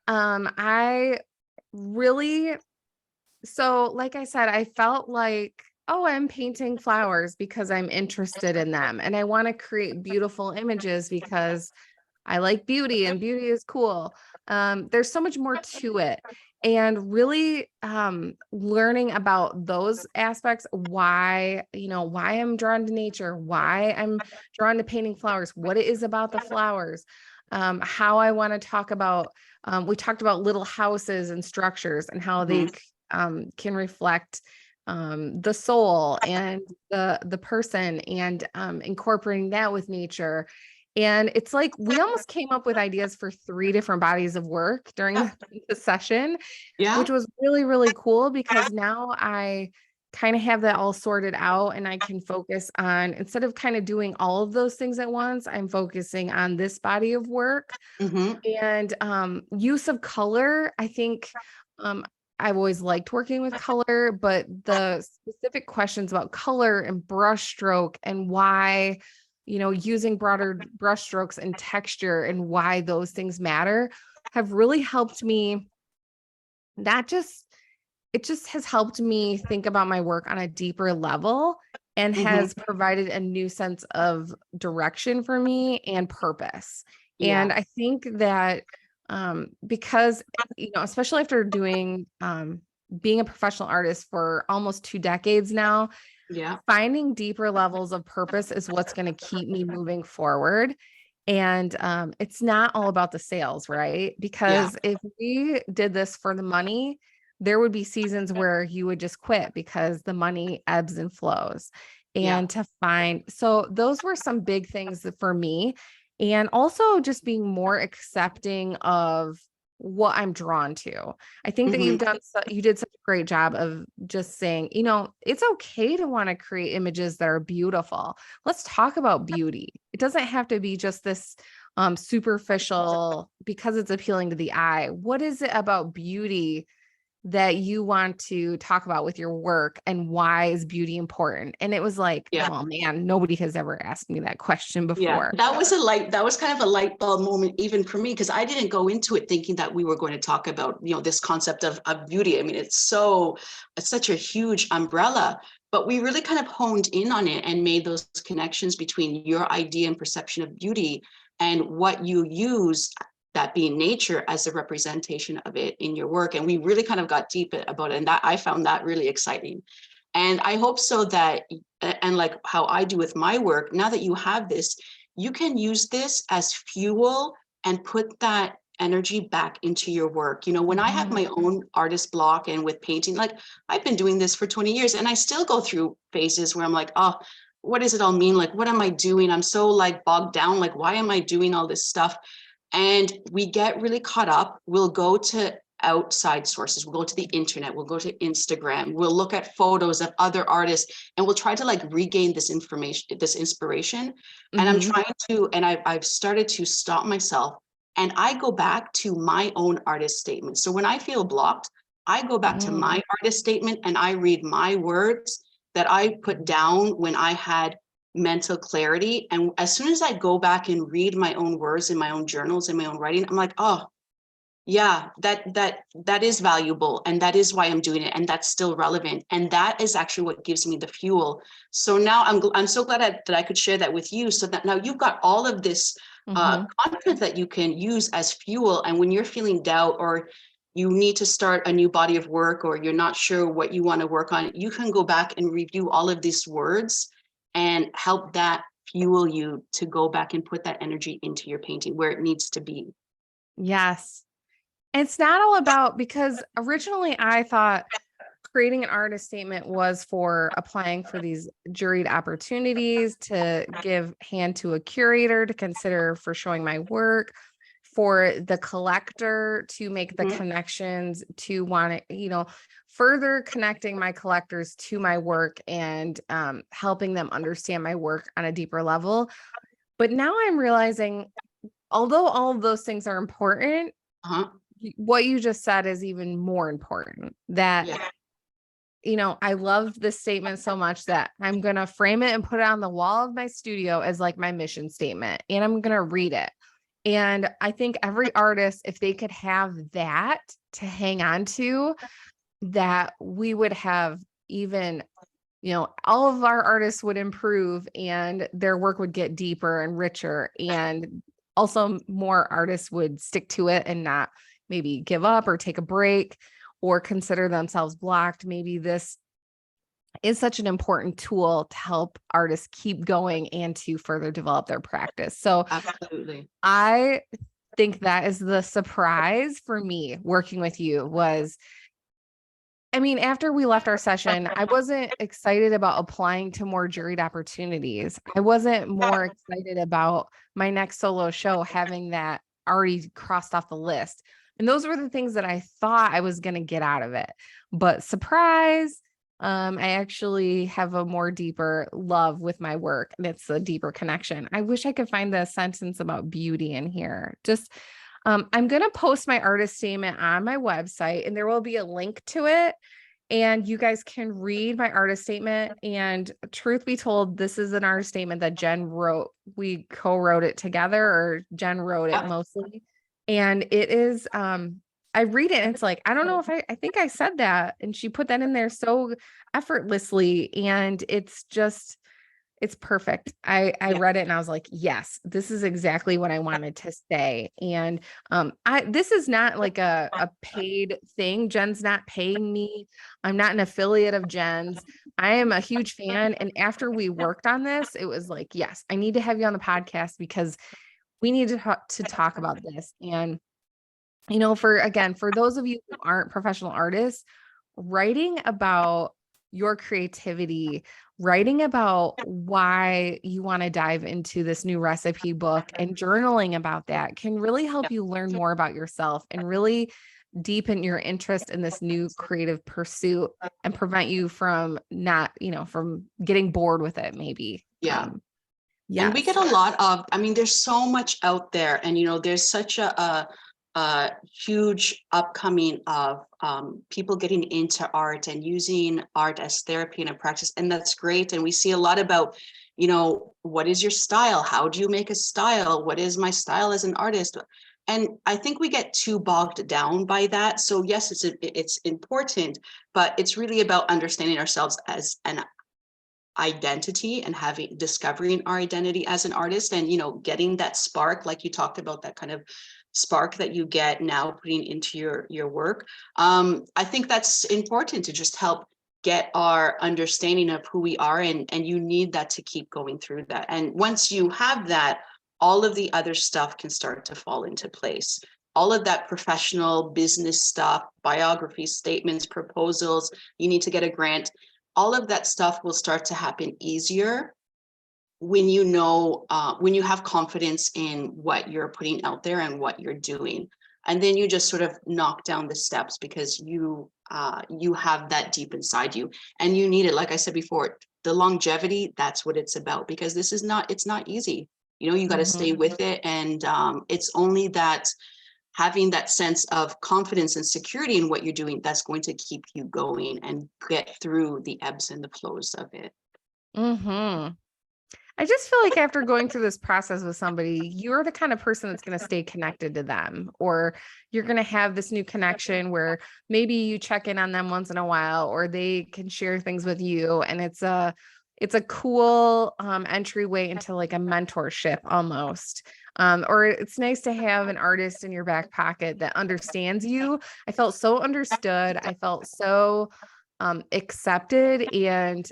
I really, so like I said, I felt like, oh, I'm painting flowers because I'm interested in them, and I want to create beautiful images because I like beauty and beauty is cool. There's so much more to it. And really learning about those aspects, why I'm drawn to nature, why I'm drawn to painting flowers, what it is about the flowers, how I want to talk about, we talked about little houses and structures and how they can reflect the soul and the person, and incorporating that with nature. And it's like we almost came up with ideas for 3 different bodies of work during the session, which was really, really cool, because now I kind of have that all sorted out, and I can focus on, instead of kind of doing all of those things at once, I'm focusing on this body of work. And use of color. I think I've always liked working with color, but the specific questions about color and brush stroke, and why using broader brush strokes and texture, and why those things matter, have really helped me. It just has helped me think about my work on a deeper level, and has provided a new sense of direction for me and purpose. And I think that because, especially after being a professional artist for almost 2 decades now, finding deeper levels of purpose is what's going to keep me moving forward. And it's not all about the sales, right? Because if we did this for the money, there would be seasons where you would just quit because the money ebbs and flows. And so those were some big things for me. And also just being more accepting of what I'm drawn to. I think that you did such a great job of just saying, it's okay to want to create images that are beautiful. Let's talk about beauty. It doesn't have to be just this superficial, because it's appealing to the eye. What is it about beauty that you want to talk about with your work, and why is beauty important? And it was like, oh man, nobody has ever asked me that question before. That was kind of a light bulb moment even for me, because I didn't go into it thinking that we were going to talk about, this concept of beauty. I mean, it's such a huge umbrella, but we really kind of honed in on it and made those connections between your idea and perception of beauty and what you use, that being nature, as a representation of it in your work. And we really kind of got deep about it. And that I found that really exciting. And I hope so that, and like how I do with my work, now that you have this, you can use this as fuel and put that energy back into your work. When I have my own artist block, and with painting, like I've been doing this for 20 years, and I still go through phases where I'm like, oh, what does it all mean? Like, what am I doing? I'm so like bogged down. Like, why am I doing all this stuff? And we get really caught up. We'll go to outside sources. We'll go to the internet, we'll go to Instagram, we'll look at photos of other artists, and we'll try to like regain this information, this inspiration. And I'm trying to, and I've started to stop myself, and I go back to my own artist statement. So when I feel blocked, I go back to my artist statement and I read my words that I put down when I had mental clarity. And as soon as I go back and read my own words in my own journals, in my own writing, I'm like, oh, yeah, that is valuable, and that is why I'm doing it, and that's still relevant, and that is actually what gives me the fuel. So now I'm so glad that I could share that with you, so that now you've got all of this content that you can use as fuel. And when you're feeling doubt, or you need to start a new body of work, or you're not sure what you want to work on, you can go back and review all of these words and help that fuel you to go back and put that energy into your painting where it needs to be. Yes. It's not all about, because originally I thought creating an artist statement was for applying for these juried opportunities, to give hand to a curator to consider for showing my work, for the collector to make the connections, to want to, further connecting my collectors to my work, and helping them understand my work on a deeper level. But now I'm realizing, although all of those things are important, what you just said is even more important. That, I love this statement so much that I'm going to frame it and put it on the wall of my studio as like my mission statement, and I'm going to read it. And I think every artist, if they could have that to hang on to, that we would have even, all of our artists would improve, and their work would get deeper and richer. And also more artists would stick to it and not maybe give up or take a break or consider themselves blocked. Maybe this is such an important tool to help artists keep going and to further develop their practice. So absolutely, I think that is the surprise for me working with you was, after we left our session, I wasn't excited about applying to more juried opportunities. I wasn't more excited about my next solo show, having that already crossed off the list. And those were the things that I thought I was going to get out of it. But surprise, I actually have a more deeper love with my work, and it's a deeper connection. I wish I could find the sentence about beauty in here. Just, I'm going to post my artist statement on my website, and there will be a link to it. And you guys can read my artist statement. And truth be told, this is an artist statement that Jen wrote. We co-wrote it together, or Jen wrote it mostly. And it is, I read it and it's like, I don't know if I think I said that. And she put that in there so effortlessly. And it's perfect. I read it and I was like, yes, this is exactly what I wanted to say. And this is not like a paid thing. Jen's not paying me. I'm not an affiliate of Jen's. I am a huge fan. And after we worked on this, it was like, yes, I need to have you on the podcast because we need to talk about this. And, for those of you who aren't professional artists, writing about your creativity, writing about why you want to dive into this new recipe book, and journaling about that can really help you learn more about yourself and really deepen your interest in this new creative pursuit, and prevent you from not, from getting bored with it, maybe. Yeah. Yes. And we get a lot of, there's so much out there, and, there's such a huge upcoming of people getting into art and using art as therapy and a practice. And that's great. And we see a lot about, what is your style? How do you make a style? What is my style as an artist? And I think we get too bogged down by that. So yes, it's important, but it's really about understanding ourselves as an identity and discovering our identity as an artist, and getting that spark, like you talked about, that kind of spark that you get now putting into your work. I think that's important to just help get our understanding of who we are, and you need that to keep going through that. And once you have that, all of the other stuff can start to fall into place. All of that professional business stuff, biographies, statements, proposals, you need to get a grant, all of that stuff will start to happen easier when when you have confidence in what you're putting out there and what you're doing. and then you just sort of knock down the steps because you have that deep inside you, and you need it. Like I said before, the longevity, that's what it's about, because it's not easy. You got to stay with it, and it's only that having that sense of confidence and security in what you're doing that's going to keep you going and get through the ebbs and the flows of it. Mm-hmm. I just feel like after going through this process with somebody, you're the kind of person that's going to stay connected to them, or you're going to have this new connection where maybe you check in on them once in a while, or they can share things with you. And it's a cool entryway into like a mentorship almost. Or it's nice to have an artist in your back pocket that understands you. I felt so understood. I felt so accepted, and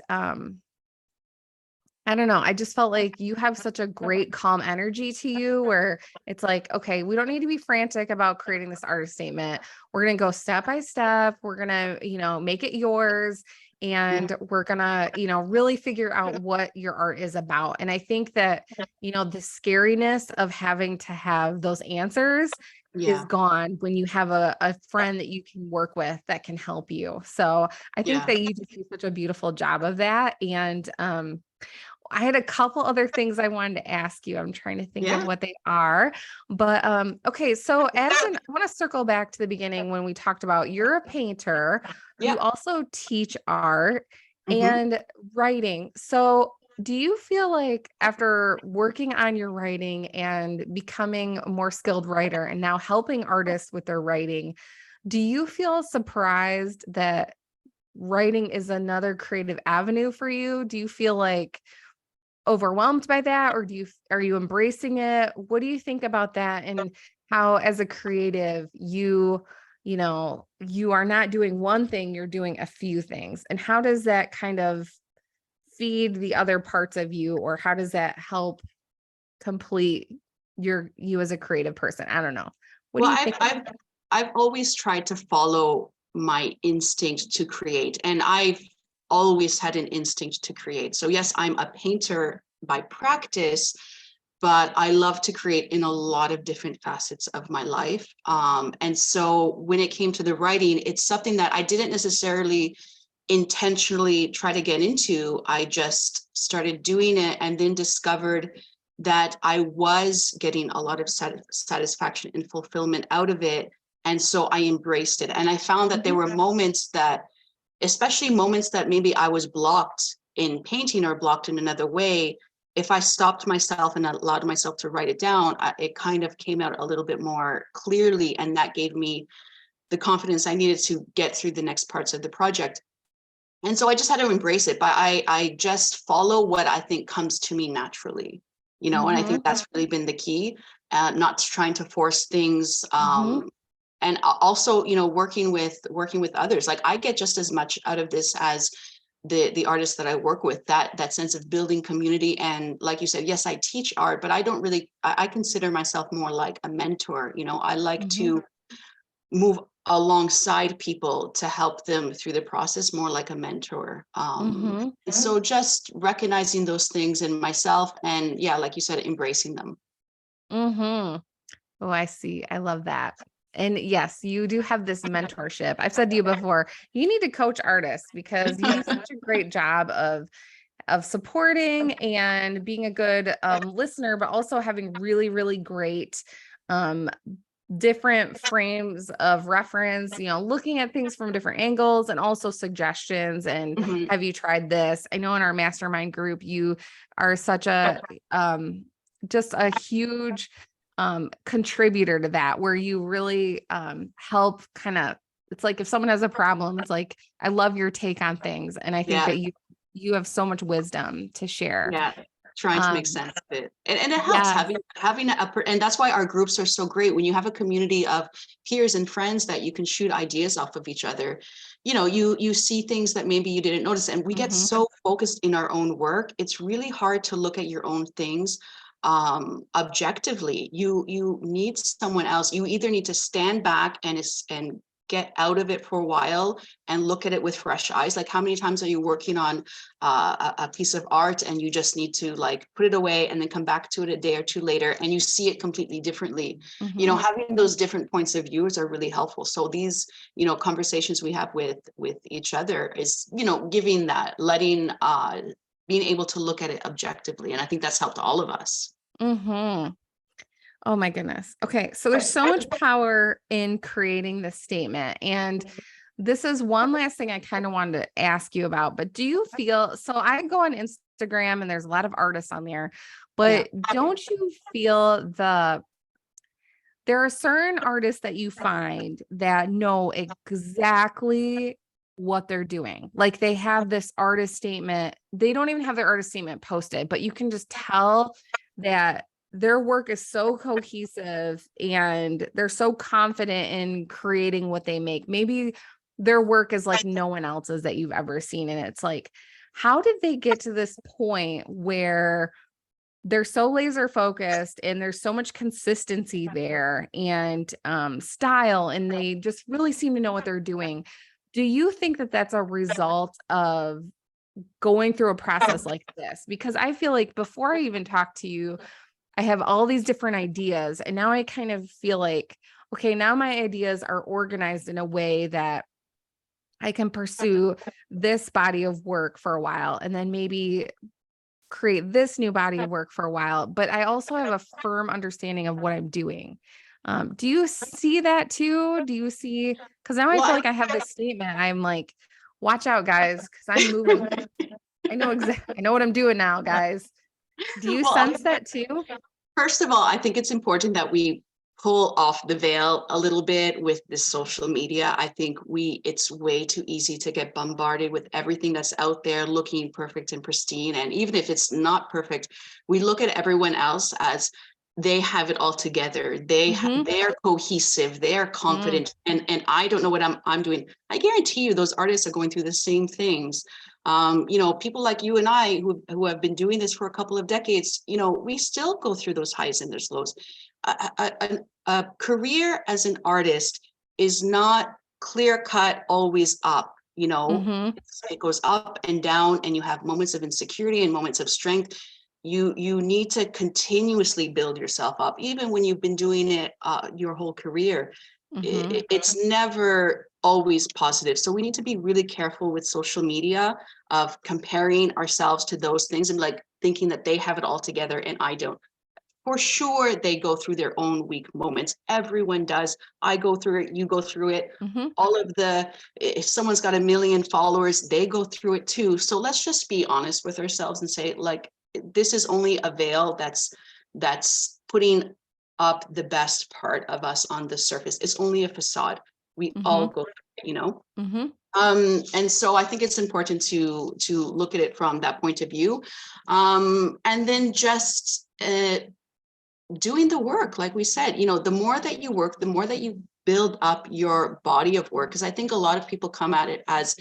I don't know. I just felt like you have such a great calm energy to you where it's like, okay, we don't need to be frantic about creating this artist statement. We're going to go step by step. We're going to, make it yours. And we're going to, really figure out what your art is about. And I think that, the scariness of having to have those answers is Yeah. gone when you have a friend that you can work with that can help you. So I think that you just do such a beautiful job of that. And, I had a couple other things I wanted to ask you. I'm trying to think of what they are. But okay, so I want to circle back to the beginning when we talked about you're a painter. You also teach art and writing. So do you feel like after working on your writing and becoming a more skilled writer and now helping artists with their writing, do you feel surprised that writing is another creative avenue for you? Do you feel like overwhelmed by that, or are you embracing it? What do you think about that, and how as a creative you are not doing one thing, you're doing a few things, and how does that kind of feed the other parts of you, or how does that help complete you as a creative person? I don't know. What do Well, you think? I've always tried to follow my instinct to create, and I've always had an instinct to create. So yes, I'm a painter by practice, but I love to create in a lot of different facets of my life. And so when it came to the writing, it's something that I didn't necessarily intentionally try to get into. I just started doing it and then discovered that I was getting a lot of satisfaction and fulfillment out of it. And so I embraced it. And I found that there were moments that, especially moments that maybe I was blocked in painting or blocked in another way, if I stopped myself and allowed myself to write it down, it kind of came out a little bit more clearly. And that gave me the confidence I needed to get through the next parts of the project. And so I just had to embrace it, but I just follow what I think comes to me naturally, and I think that's really been the key, not trying to force things. And also, working with others. Like I get just as much out of this as the artists that I work with, that sense of building community. And like you said, yes, I teach art, but I don't really, I consider myself more like a mentor. I like to move alongside people to help them through the process, more like a mentor. So just recognizing those things in myself, and like you said, embracing them. Oh, I see. I love that. And yes, you do have this mentorship. I've said to you before, you need to coach artists because you do such a great job of supporting and being a good listener, but also having really, really great different frames of reference, looking at things from different angles, and also suggestions. And have you tried this? I know in our mastermind group, you are such a just a huge contributor to that, where you really help kind of, it's like if someone has a problem, it's like, I love your take on things. And I think that you have so much wisdom to share. Trying to make sense of it, and it helps having and that's why our groups are so great. When you have a community of peers and friends that you can shoot ideas off of each other, you see things that maybe you didn't notice, and we get so focused in our own work, it's really hard to look at your own things objectively. You need someone else. You either need to stand back and get out of it for a while and look at it with fresh eyes. Like, how many times are you working on a piece of art and you just need to like put it away and then come back to it a day or two later and you see it completely differently? You know, having those different points of views are really helpful. So these, you know, conversations we have with each other is, you know, giving that, letting being able to look at it objectively. And I think that's helped all of us. Mm-hmm. Oh my goodness. Okay. So there's so much power in creating this statement. And this is one last thing I kind of wanted to ask you about, but do you feel, so I go on Instagram and there's a lot of artists on there, but don't you feel there are certain artists that you find that know exactly what they're doing. Like they have this artist statement. They don't even have their artist statement posted, but you can just tell that their work is so cohesive and they're so confident in creating what they make. Maybe their work is like no one else's that you've ever seen. And it's like, how did they get to this point where they're so laser focused and there's so much consistency there and style, and they just really seem to know what they're doing? Do you think that that's a result of going through a process like this? Because I feel like before I even talk to you, I have all these different ideas, and now I kind of feel like, okay, now my ideas are organized in a way that I can pursue this body of work for a while and then maybe create this new body of work for a while, but I also have a firm understanding of what I'm doing. Do you see that too? Do you see, because now I feel like I have this statement. I'm like, watch out, guys, because I'm moving. I know what I'm doing now, guys. Do you sense that too? First of all, I think it's important that we pull off the veil a little bit with this social media. I think it's way too easy to get bombarded with everything that's out there looking perfect and pristine. And even if it's not perfect, we look at everyone else as they have it all together. They're cohesive, they're confident, and I don't know what I'm doing. I guarantee you those artists are going through the same things. You know, people like you and I who have been doing this for a couple of decades, you know, we still go through those highs and those lows. A career as an artist is not clear cut, always up. You know, it goes up and down, and you have moments of insecurity and moments of strength. You need to continuously build yourself up, even when you've been doing it your whole career. It's never always positive. So we need to be really careful with social media of comparing ourselves to those things and like thinking that they have it all together and I don't. For sure, they go through their own weak moments. Everyone does. I go through it. You go through it. If someone's got 1 million followers, they go through it too. So let's just be honest with ourselves and say, like, this is only a veil that's putting up the best part of us on the surface. It's only a facade. We all go through it, you know? And so I think it's important to look at it from that point of view. And then just doing the work, like we said, you know, the more that you work, the more that you build up your body of work. Because I think a lot of people come at it as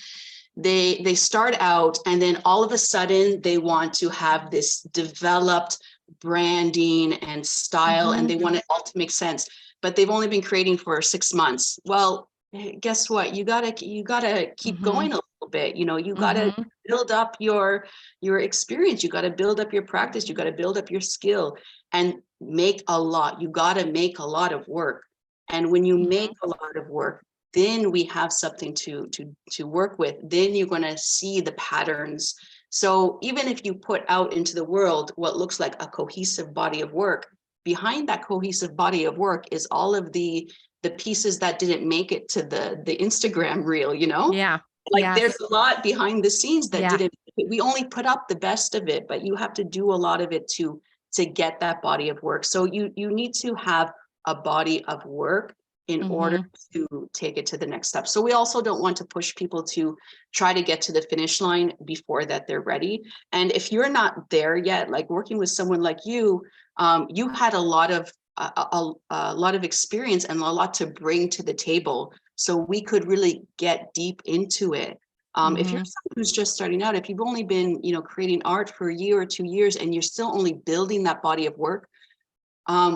they start out and then all of a sudden they want to have this developed branding and style and they want it all to make sense, but they've only been creating for 6 months. Well, guess what? You gotta keep going a little bit. You know, you gotta build up your experience. You gotta build up your practice. You gotta build up your skill and make a lot. You gotta make a lot of work. And when you make a lot of work, then we have something to work with. Then you're gonna see the patterns. So even if you put out into the world what looks like a cohesive body of work, behind that cohesive body of work is all of the pieces that didn't make it to the Instagram reel, you know? Yeah. Like there's a lot behind the scenes that didn't, we only put up the best of it, but you have to do a lot of it to get that body of work. So you need to have a body of work in order to take it to the next step. So we also don't want to push people to try to get to the finish line before that they're ready. And if you're not there yet, like working with someone like you, you had a lot of experience and a lot to bring to the table. So we could really get deep into it. If you're someone who's just starting out, if you've only been, you know, creating art for a year or 2 years and you're still only building that body of work,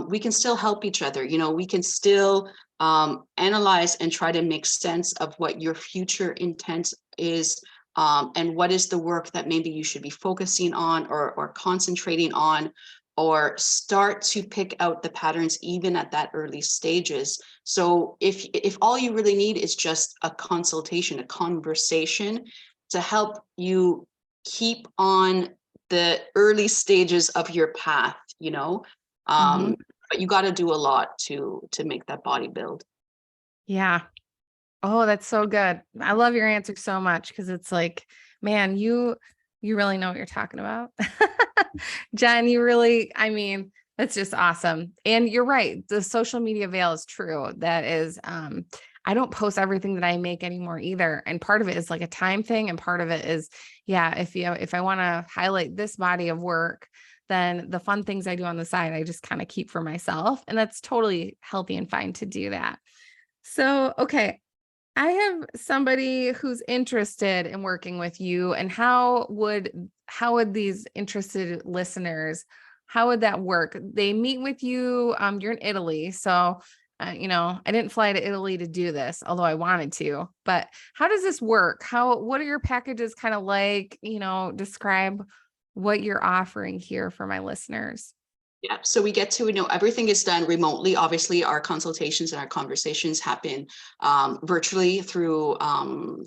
we can still help each other. We can still analyze and try to make sense of what your future intent is, and what is the work that maybe you should be focusing on or concentrating on, or start to pick out the patterns even at that early stages. So if all you really need is just a consultation, a conversation to help you keep on the early stages of your path, Mhm. but you got to do a lot to make that body build. Yeah. Oh, that's so good. I love your answer so much because it's like, man, you really know what you're talking about. Jen, you really, I mean, that's just awesome. And you're right. The social media veil is true. That is, I don't post everything that I make anymore either. And part of it is like a time thing. And part of it is, yeah, if I want to highlight this body of work, then the fun things I do on the side, I just kind of keep for myself. And that's totally healthy and fine to do that. So, okay, I have somebody who's interested in working with you, and how would these interested listeners, how would that work? They meet with you. You're in Italy, so I didn't fly to Italy to do this, although I wanted to. But how does this work? What are your packages kind of like? Describe what you're offering here for my listeners. Yeah, so we get to, everything is done remotely. Obviously, our consultations and our conversations happen virtually through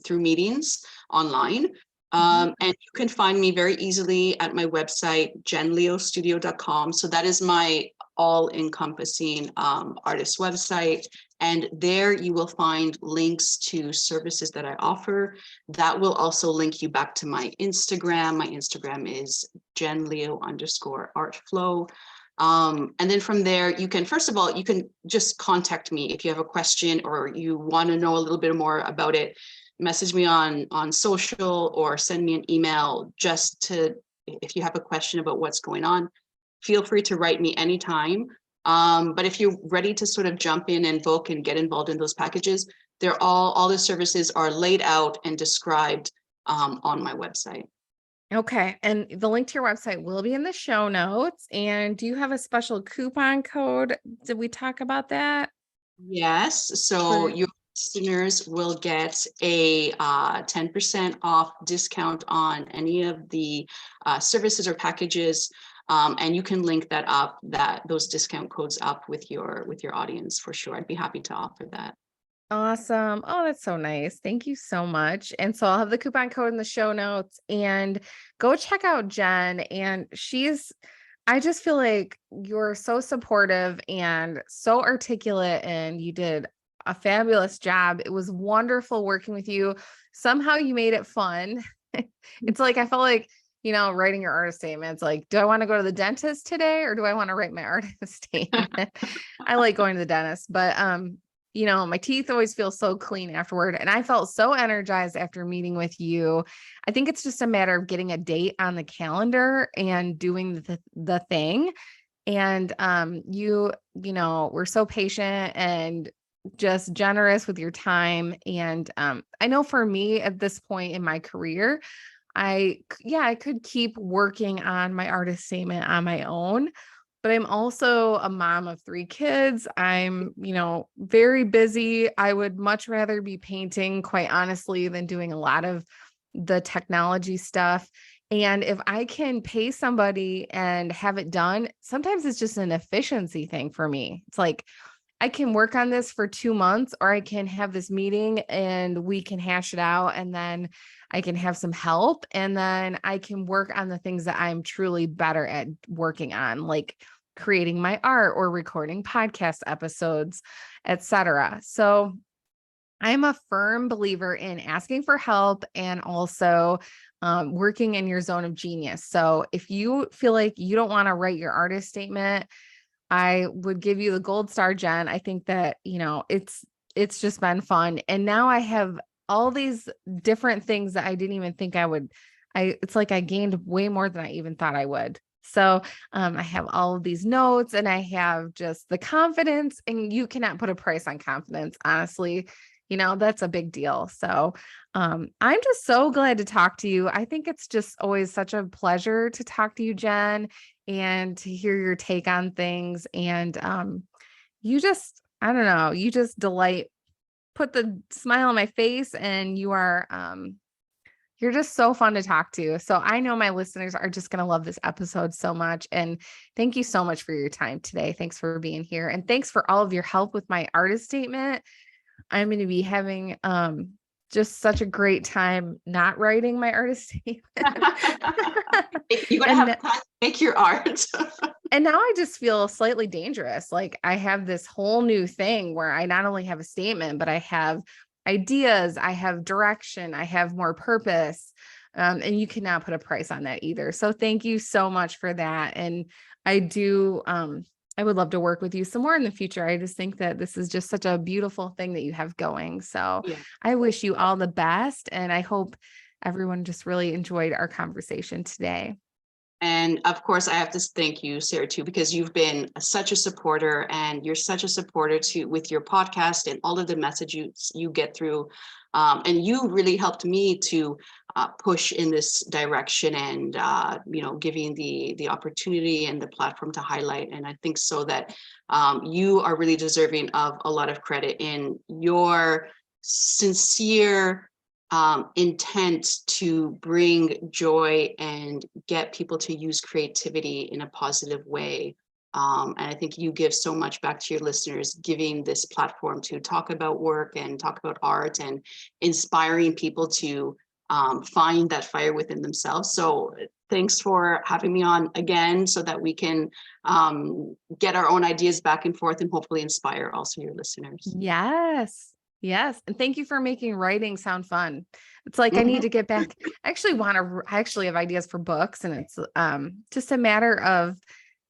meetings online. Mhm. And you can find me very easily at my website, jenleostudio.com. So that is my all-encompassing artist website. And there you will find links to services that I offer. That will also link you back to my Instagram. My Instagram is jenleo_artflow. And then from there, first of all, you can just contact me if you have a question or you want to know a little bit more about it. Message me on social or send me an email if you have a question about what's going on. Feel free to write me anytime. But if you're ready to sort of jump in and book and get involved in those packages, all the services are laid out and described on my website. Okay. And the link to your website will be in the show notes. And do you have a special coupon code? Did we talk about that? Yes, so For your listeners will get a 10% off discount on any of the services or packages, and you can link those discount codes up with your audience for sure. I'd be happy to offer that. Awesome. Oh, that's so nice. Thank you so much. And so I'll have the coupon code in the show notes, and go check out Jen. And I just feel like you're so supportive and so articulate, and you did a fabulous job. It was wonderful working with you. Somehow you made it fun. It's like, I felt like, writing your artist statement. It's like, do I want to go to the dentist today or do I want to write my artist statement? I like going to the dentist, but my teeth always feel so clean afterward. And I felt so energized after meeting with you. I think it's just a matter of getting a date on the calendar and doing the thing. And were so patient and just generous with your time. And I know for me at this point in my career, I could keep working on my artist statement on my own, but I'm also a mom of 3 kids. I'm, very busy. I would much rather be painting, quite honestly, than doing a lot of the technology stuff. And if I can pay somebody and have it done, sometimes it's just an efficiency thing for me. It's like, I can work on this for 2 months, or I can have this meeting and we can hash it out. And then I can have some help, and then I can work on the things that I'm truly better at working on, like creating my art or recording podcast episodes, etc. So I'm a firm believer in asking for help and also working in your zone of genius. So if you feel like you don't want to write your artist statement, I would give you the gold star, Jen. I think that, it's just been fun. And now I have all these different things that I didn't even think I would. It's like I gained way more than I even thought I would. So I have all of these notes, and I have just the confidence, and you cannot put a price on confidence. Honestly, that's a big deal. So I'm just so glad to talk to you. I think it's just always such a pleasure to talk to you, Jen. and to hear your take on things. And you just, I don't know, you just put the smile on my face, and you're just so fun to talk to. So I know my listeners are just going to love this episode so much. And thank you so much for your time today. Thanks for being here. And thanks for all of your help with my artist statement. I'm going to be having just such a great time not writing my artist statement. You're going to have time to make your art. And now I just feel slightly dangerous. Like I have this whole new thing where I not only have a statement, but I have ideas, I have direction, I have more purpose. And you cannot put a price on that either. So thank you so much for that. And I would love to work with you some more in the future. I just think that this is just such a beautiful thing that you have going. So Yeah. I wish you all the best. And I hope everyone just really enjoyed our conversation today. And of course, I have to thank you, Sarah, too, because you've been such a supporter, and you're such a supporter too with your podcast and all of the messages you get through. And you really helped me to push in this direction, and giving the opportunity and the platform to highlight. And I think so that you are really deserving of a lot of credit in your sincere intent to bring joy and get people to use creativity in a positive way. And I think you give so much back to your listeners, giving this platform to talk about work and talk about art, and inspiring people to find that fire within themselves. So thanks for having me on again, so that we can get our own ideas back and forth, and hopefully inspire also your listeners. Yes. Yes. And thank you for making writing sound fun. It's like, I need to get back. I actually have ideas for books, and it's just a matter of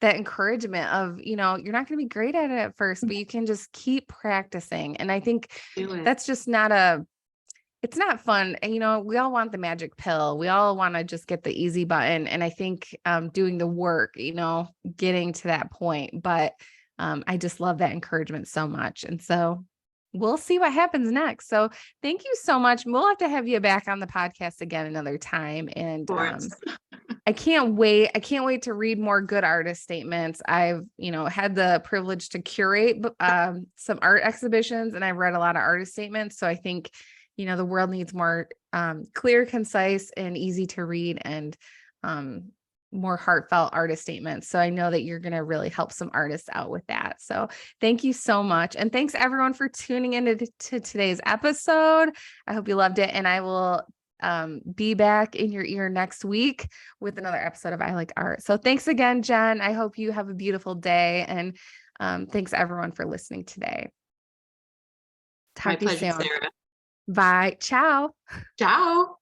that encouragement of, you're not going to be great at it at first, but you can just keep practicing. And I think that's just it's not fun. And, we all want the magic pill. We all want to just get the easy button. And I think doing the work, getting to that point, but I just love that encouragement so much. And so we'll see what happens next. So thank you so much. We'll have to have you back on the podcast again another time. And I can't wait. I can't wait to read more good artist statements. I've, had the privilege to curate some art exhibitions, and I've read a lot of artist statements. So I think, the world needs more clear, concise, and easy to read, and more heartfelt artist statements. So I know that you're going to really help some artists out with that. So thank you so much. And thanks everyone for tuning into today's episode. I hope you loved it. And I will be back in your ear next week with another episode of I Like Art. So thanks again, Jen. I hope you have a beautiful day. And thanks everyone for listening today. Talk to you soon. Sarah. Bye. Ciao. Ciao.